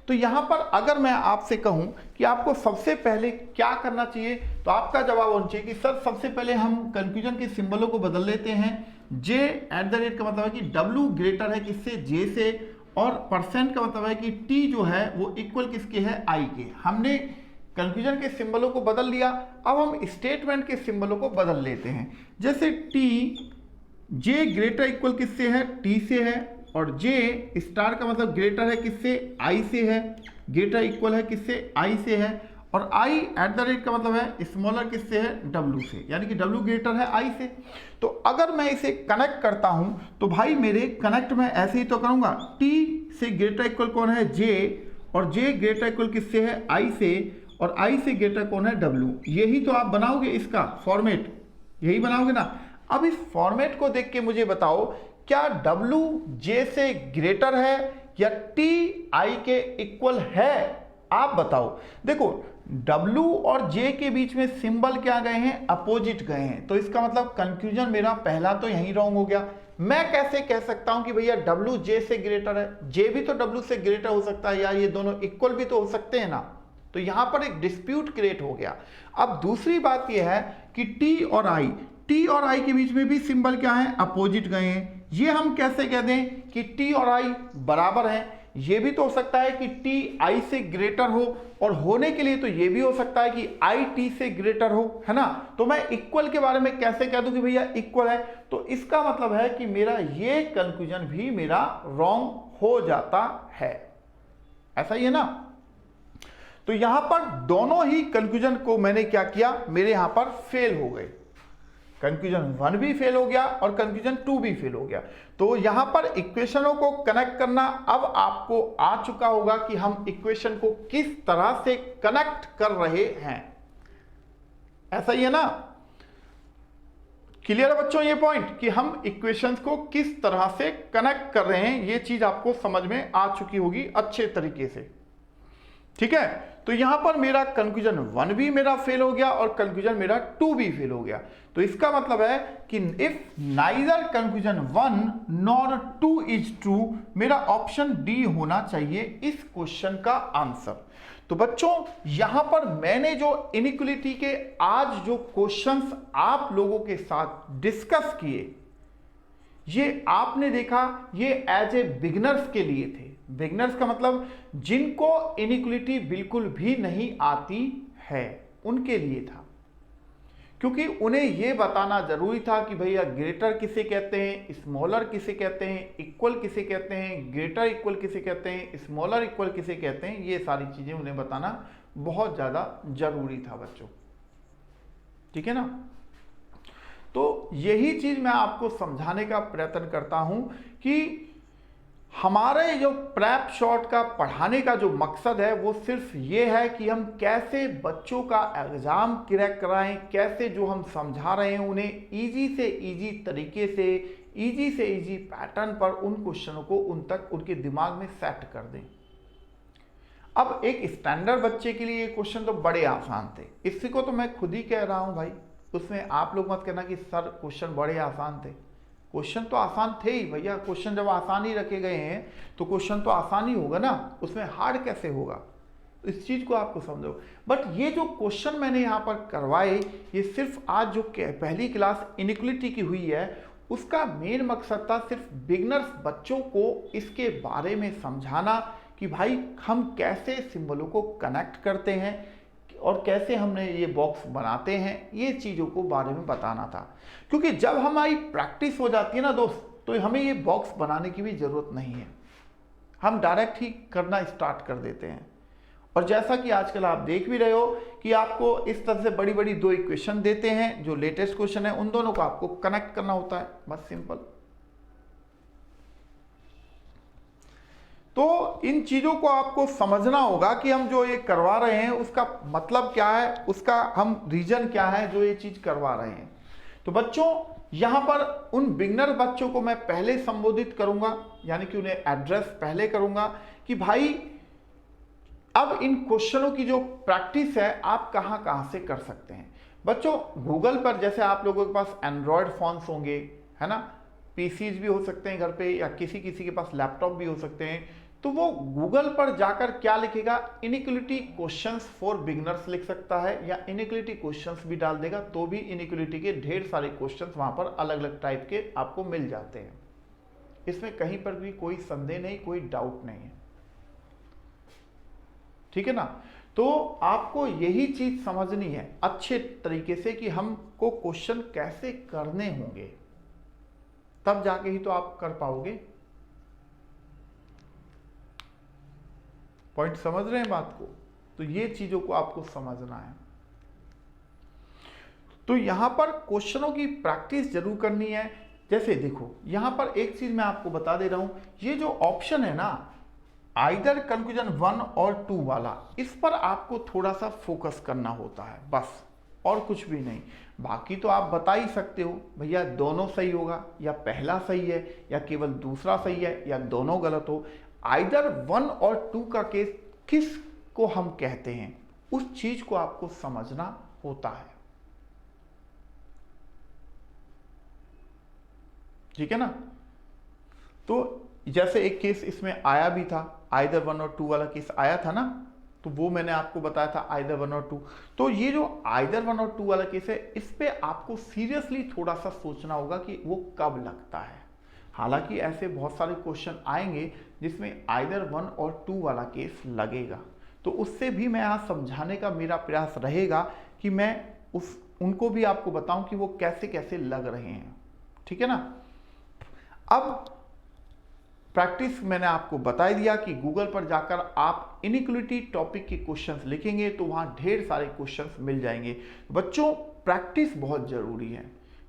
तो यहां पर अगर मैं आपसे कहूं कि आपको सबसे पहले क्या करना चाहिए, तो आपका जवाब होना चाहिए कि सर सबसे पहले हम कंफ्यूजन के सिंबलों को बदल लेते हैं। जे एट द रेट का मतलब है कि डब्ल्यू ग्रेटर है किससे, जे से, और परसेंट का मतलब है कि टी जो है वो इक्वल किसके है, आई के। हमने कंफ्यूजन के सिंबलों को बदल लिया, अब हम स्टेटमेंट के सिंबलों को बदल लेते हैं। जैसे टी जे ग्रेटर इक्वल किससे है, टी से है, और जे स्टार का मतलब ग्रेटर है किससे, आई से है, ग्रेटर इक्वल है किससे, आई से है, और आई एट द रेट का मतलब है स्मॉलर किससे है, डब्ल्यू से, यानी कि डब्ल्यू ग्रेटर है आई से। तो अगर मैं इसे कनेक्ट करता हूं तो भाई मेरे कनेक्ट में ऐसे ही तो करूंगा, टी से ग्रेटर इक्वल कौन है, जे, और जे ग्रेटर इक्वल किससे है, आई से, और आई से ग्रेटर कौन है, डब्ल्यू। यही तो आप बनाओगे इसका फॉर्मेट, यही बनाओगे ना। अब इस फॉर्मेट को देख के मुझे बताओ क्या डब्ल्यू जे से ग्रेटर है या टी आई के इक्वल है, आप बताओ। देखो डब्ल्यू और जे के बीच में सिंबल क्या गए हैं, अपोजिट गए हैं, तो इसका मतलब कंफ्यूजन मेरा पहला तो यही रॉन्ग हो गया। मैं कैसे कह सकता हूं कि भैया डब्ल्यू जे से ग्रेटर है, जे भी तो डब्ल्यू से ग्रेटर हो सकता है, या ये दोनों इक्वल भी तो हो सकते हैं ना। तो यहां पर एक डिस्प्यूट क्रिएट हो गया। अब दूसरी बात यह है कि टी और आई के बीच में भी सिंबल क्या है, अपोजिट गए हैं। ये हम कैसे कह दें कि टी और आई बराबर हैं। ये भी तो हो सकता है कि टी आई से ग्रेटर हो, और होने के लिए तो ये भी हो सकता है कि आई टी से ग्रेटर हो, है ना। तो मैं इक्वल के बारे में कैसे कह दूं कि भैया इक्वल है, तो इसका मतलब है कि मेरा ये कंक्लूजन भी मेरा रॉन्ग हो जाता है। ऐसा ही है ना। तो यहां पर दोनों ही कंक्लूजन को मैंने क्या किया, मेरे यहां पर फेल हो गए। कंफ्यूजन 1 भी फेल हो गया और कंफ्यूजन 2 भी फेल हो गया। तो यहां पर इक्वेशनों को कनेक्ट करना अब आपको आ चुका होगा कि हम इक्वेशन को किस तरह से कनेक्ट कर रहे हैं। ऐसा ही है ना, क्लियर है बच्चों ये पॉइंट कि हम इक्वेशंस को किस तरह से कनेक्ट कर रहे हैं, ये चीज आपको समझ में आ चुकी होगी अच्छे तरीके से। ठीक है, तो यहां पर मेरा कंक्लूजन 1 भी मेरा फेल हो गया और कंक्लूजन मेरा 2 भी फेल हो गया। तो इसका मतलब है कि if neither conclusion 1 nor 2 is true, मेरा ऑप्शन डी होना चाहिए इस क्वेश्चन का आंसर। तो बच्चों यहां पर मैंने जो इनइक्वालिटी के आज जो क्वेश्चंस आप लोगों के साथ डिस्कस किए, ये आपने देखा ये एज ए बिगिनर्स के लिए थे। बिगिनर्स का मतलब जिनको इनइक्वालिटी बिल्कुल भी नहीं आती है उनके लिए था, क्योंकि उन्हें यह बताना जरूरी था कि भैया ग्रेटर किसे कहते हैं, स्मॉलर किसे कहते हैं, इक्वल किसे कहते हैं, ग्रेटर इक्वल किसे कहते हैं, स्मॉलर इक्वल किसे कहते हैं। ये सारी चीजें उन्हें बताना बहुत ज्यादा जरूरी था बच्चों। ठीक है ना। तो यही चीज मैं आपको समझाने का प्रयत्न करता हूं कि हमारे जो प्रेप शॉर्ट का पढ़ाने का जो मकसद है वो सिर्फ ये है कि हम कैसे बच्चों का एग्जाम क्रैक कराएं, कैसे जो हम समझा रहे हैं उन्हें इजी से इजी तरीके से इजी पैटर्न पर उन क्वेश्चनों को उन तक उनके दिमाग में सेट कर दें। अब एक स्टैंडर्ड बच्चे के लिए ये क्वेश्चन तो बड़े आसान थे, इसी को तो मैं खुद ही कह रहा हूं भाई, उसमें आप लोग मत कहना कि सर क्वेश्चन बड़े आसान थे। क्वेश्चन तो आसान थे ही भैया, क्वेश्चन जब आसान ही रखे गए हैं तो क्वेश्चन तो आसान ही होगा ना, उसमें हार्ड कैसे होगा? इस चीज को आपको समझो। बट ये जो क्वेश्चन मैंने यहाँ पर करवाए, ये सिर्फ आज जो पहली क्लास इनइक्वालिटी की हुई है उसका मेन मकसद था सिर्फ बिगनर्स बच्चों को इसके बारे में समझाना कि भाई हम कैसे सिंबलों को कनेक्ट करते हैं और कैसे हमने ये बॉक्स बनाते हैं, ये चीज़ों को बारे में बताना था। क्योंकि जब हमारी प्रैक्टिस हो जाती है ना दोस्त, तो हमें ये बॉक्स बनाने की भी ज़रूरत नहीं है, हम डायरेक्ट ही करना स्टार्ट कर देते हैं। और जैसा कि आजकल आप देख भी रहे हो कि आपको इस तरह से बड़ी बड़ी दो इक्वेशन देते हैं, जो लेटेस्ट क्वेश्चन है उन दोनों को आपको कनेक्ट करना होता है, बस सिंपल। तो इन चीजों को आपको समझना होगा कि हम जो ये करवा रहे हैं उसका मतलब क्या है, उसका हम रीजन क्या है जो ये चीज करवा रहे हैं। तो बच्चों यहां पर उन बिगनर बच्चों को मैं पहले संबोधित करूंगा, यानी कि उन्हें एड्रेस पहले करूंगा कि भाई अब इन क्वेश्चनों की जो प्रैक्टिस है आप कहां कहां से कर सकते हैं। बच्चों गूगल पर, जैसे आप लोगों के पास एंड्रॉयड फोन्स होंगे, है ना, पीसीज भी हो सकते हैं घर पे, या किसी किसी के पास लैपटॉप भी हो सकते हैं, तो वो गूगल पर जाकर क्या लिखेगा, इनइक्वालिटी क्वेश्चंस फॉर बिगिनर्स लिख सकता है, या इनइक्वालिटी क्वेश्चंस भी डाल देगा तो भी इनइक्वालिटी के ढेर सारे क्वेश्चंस वहां पर अलग अलग टाइप के आपको मिल जाते हैं। इसमें कहीं पर भी कोई संदेह नहीं, कोई डाउट नहीं है, ठीक है ना। तो आपको यही चीज समझनी है अच्छे तरीके से कि हमको क्वेश्चन कैसे करने होंगे, तब जाके ही तो आप कर पाओगे। पॉइंट समझ रहे हैं बात को? तो ये चीजों को आपको समझना है। तो यहां पर क्वेश्चनों की प्रैक्टिस जरूर करनी है। जैसे देखो यहां पर एक चीज मैं आपको बता दे रहा हूं, ये जो ऑप्शन है ना आइदर कंक्लूजन 1 और 2 वाला, इस पर आपको थोड़ा सा फोकस करना होता है बस, और कुछ भी नहीं। बाकी तो आप बता ही सकते हो भैया दोनों सही होगा, या पहला सही है, या केवल दूसरा सही है, या दोनों गलत हो। आइदर 1 और 2 का केस किस को हम कहते हैं, उस चीज को आपको समझना होता है, ठीक है ना। तो जैसे एक केस इसमें आया भी था, आइदर 1 और 2 वाला केस आया था ना, तो वो मैंने आपको बताया था आइदर 1 और 2। तो ये जो आइदर 1 और 2 वाला केस है, इस पे आपको सीरियसली थोड़ा सा सोचना होगा कि वो कब लगता है। हालांकि ऐसे बहुत सारे क्वेश्चन आएंगे जिसमें आइदर 1 और 2 वाला केस लगेगा, तो उससे भी मैं यहाँ समझाने का मेरा प्रयास रहेगा कि मैं उनको भी आपको बताऊं कि वो कैसे कैसे लग रहे हैं, ठीक है ना। अब प्रैक्टिस मैंने आपको बता दिया कि गूगल पर जाकर आप इनइक्वालिटी टॉपिक के क्वेश्चंस लिखेंगे तो वहां ढेर सारे क्वेश्चंस मिल जाएंगे। बच्चों प्रैक्टिस बहुत जरूरी है,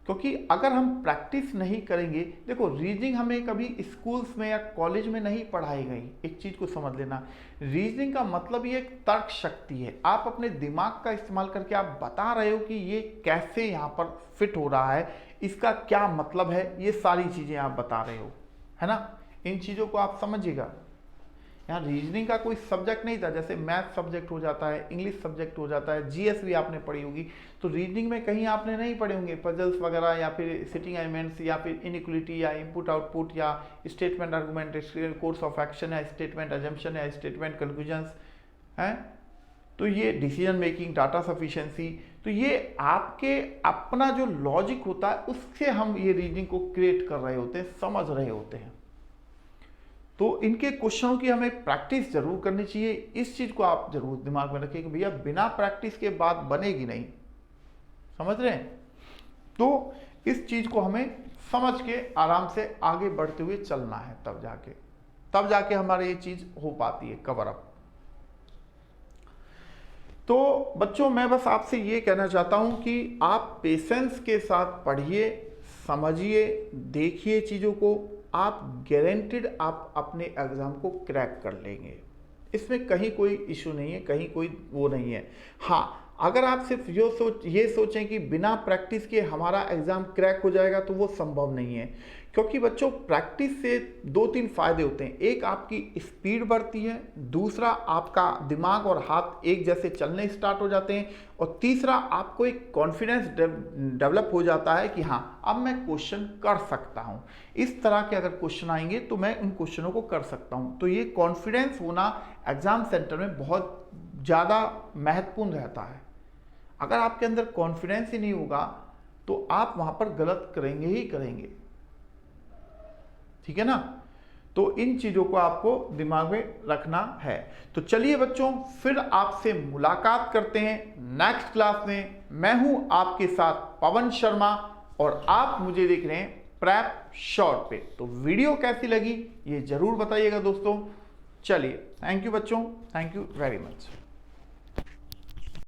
क्योंकि अगर हम प्रैक्टिस नहीं करेंगे, देखो रीजनिंग हमें कभी स्कूल्स में या कॉलेज में नहीं पढ़ाई गई। एक चीज को समझ लेना, रीजनिंग का मतलब ये एक तर्क शक्ति है, आप अपने दिमाग का इस्तेमाल करके आप बता रहे हो कि ये कैसे यहाँ पर फिट हो रहा है, इसका क्या मतलब है, ये सारी चीजें आप बता रहे हो, है ना। इन चीजों को आप समझिएगा। यहाँ रीजनिंग का कोई सब्जेक्ट नहीं था, जैसे मैथ सब्जेक्ट हो जाता है, इंग्लिश सब्जेक्ट हो जाता है, जीएस भी आपने पढ़ी होगी, तो रीजनिंग में कहीं आपने नहीं पढ़े होंगे पजल्स वगैरह, या फिर सिटिंग एलिमेंट्स, या फिर इनइक्वालिटी, या इनपुट आउटपुट, या statement argument, course of action, या स्टेटमेंट अजम्पशन, या स्टेटमेंट कंक्लूजन्स हैं। तो ये डिसीजन मेकिंग, डाटा सफिशिएंसी, तो ये आपके अपना जो लॉजिक होता है उससे हम ये रीजनिंग को क्रिएट कर रहे होते हैं, समझ रहे होते हैं। तो इनके क्वेश्चनों की हमें प्रैक्टिस जरूर करनी चाहिए। इस चीज को आप जरूर दिमाग में रखिए कि भैया बिना प्रैक्टिस के बात बनेगी नहीं, समझ रहे हैं। तो इस चीज को हमें समझ के आराम से आगे बढ़ते हुए चलना है, तब जाके हमारे ये चीज हो पाती है कवर अप। तो बच्चों मैं बस आपसे ये कहना चाहता हूँ कि आप पेशेंस के साथ पढ़िए, समझिए, देखिए चीज़ों को, आप गारंटेड आप अपने एग्ज़ाम को क्रैक कर लेंगे। इसमें कहीं कोई इशू नहीं है, कहीं कोई वो नहीं है। हाँ, अगर आप सिर्फ ये सोचें कि बिना प्रैक्टिस के हमारा एग्ज़ाम क्रैक हो जाएगा तो वो संभव नहीं है, क्योंकि बच्चों प्रैक्टिस से 2-3 फायदे होते हैं। एक, आपकी स्पीड बढ़ती है, दूसरा आपका दिमाग और हाथ एक जैसे चलने स्टार्ट हो जाते हैं, और तीसरा आपको एक कॉन्फिडेंस डेवलप हो जाता है कि हाँ अब मैं क्वेश्चन कर सकता हूँ, इस तरह के अगर क्वेश्चन आएंगे तो मैं उन क्वेश्चनों को कर सकता हूँ। तो ये कॉन्फिडेंस होना एग्जाम सेंटर में बहुत ज़्यादा महत्वपूर्ण रहता है। अगर आपके अंदर कॉन्फिडेंस ही नहीं होगा तो आप वहाँ पर गलत करेंगे ही करेंगे, ठीक है ना। तो इन चीज़ों को आपको दिमाग में रखना है। तो चलिए बच्चों, फिर आपसे मुलाकात करते हैं नेक्स्ट क्लास में। मैं हूं आपके साथ पवन शर्मा और आप मुझे देख रहे हैं प्रेप शॉर्ट पे। तो वीडियो कैसी लगी ये जरूर बताइएगा दोस्तों। चलिए, थैंक यू बच्चों, थैंक यू वेरी मच।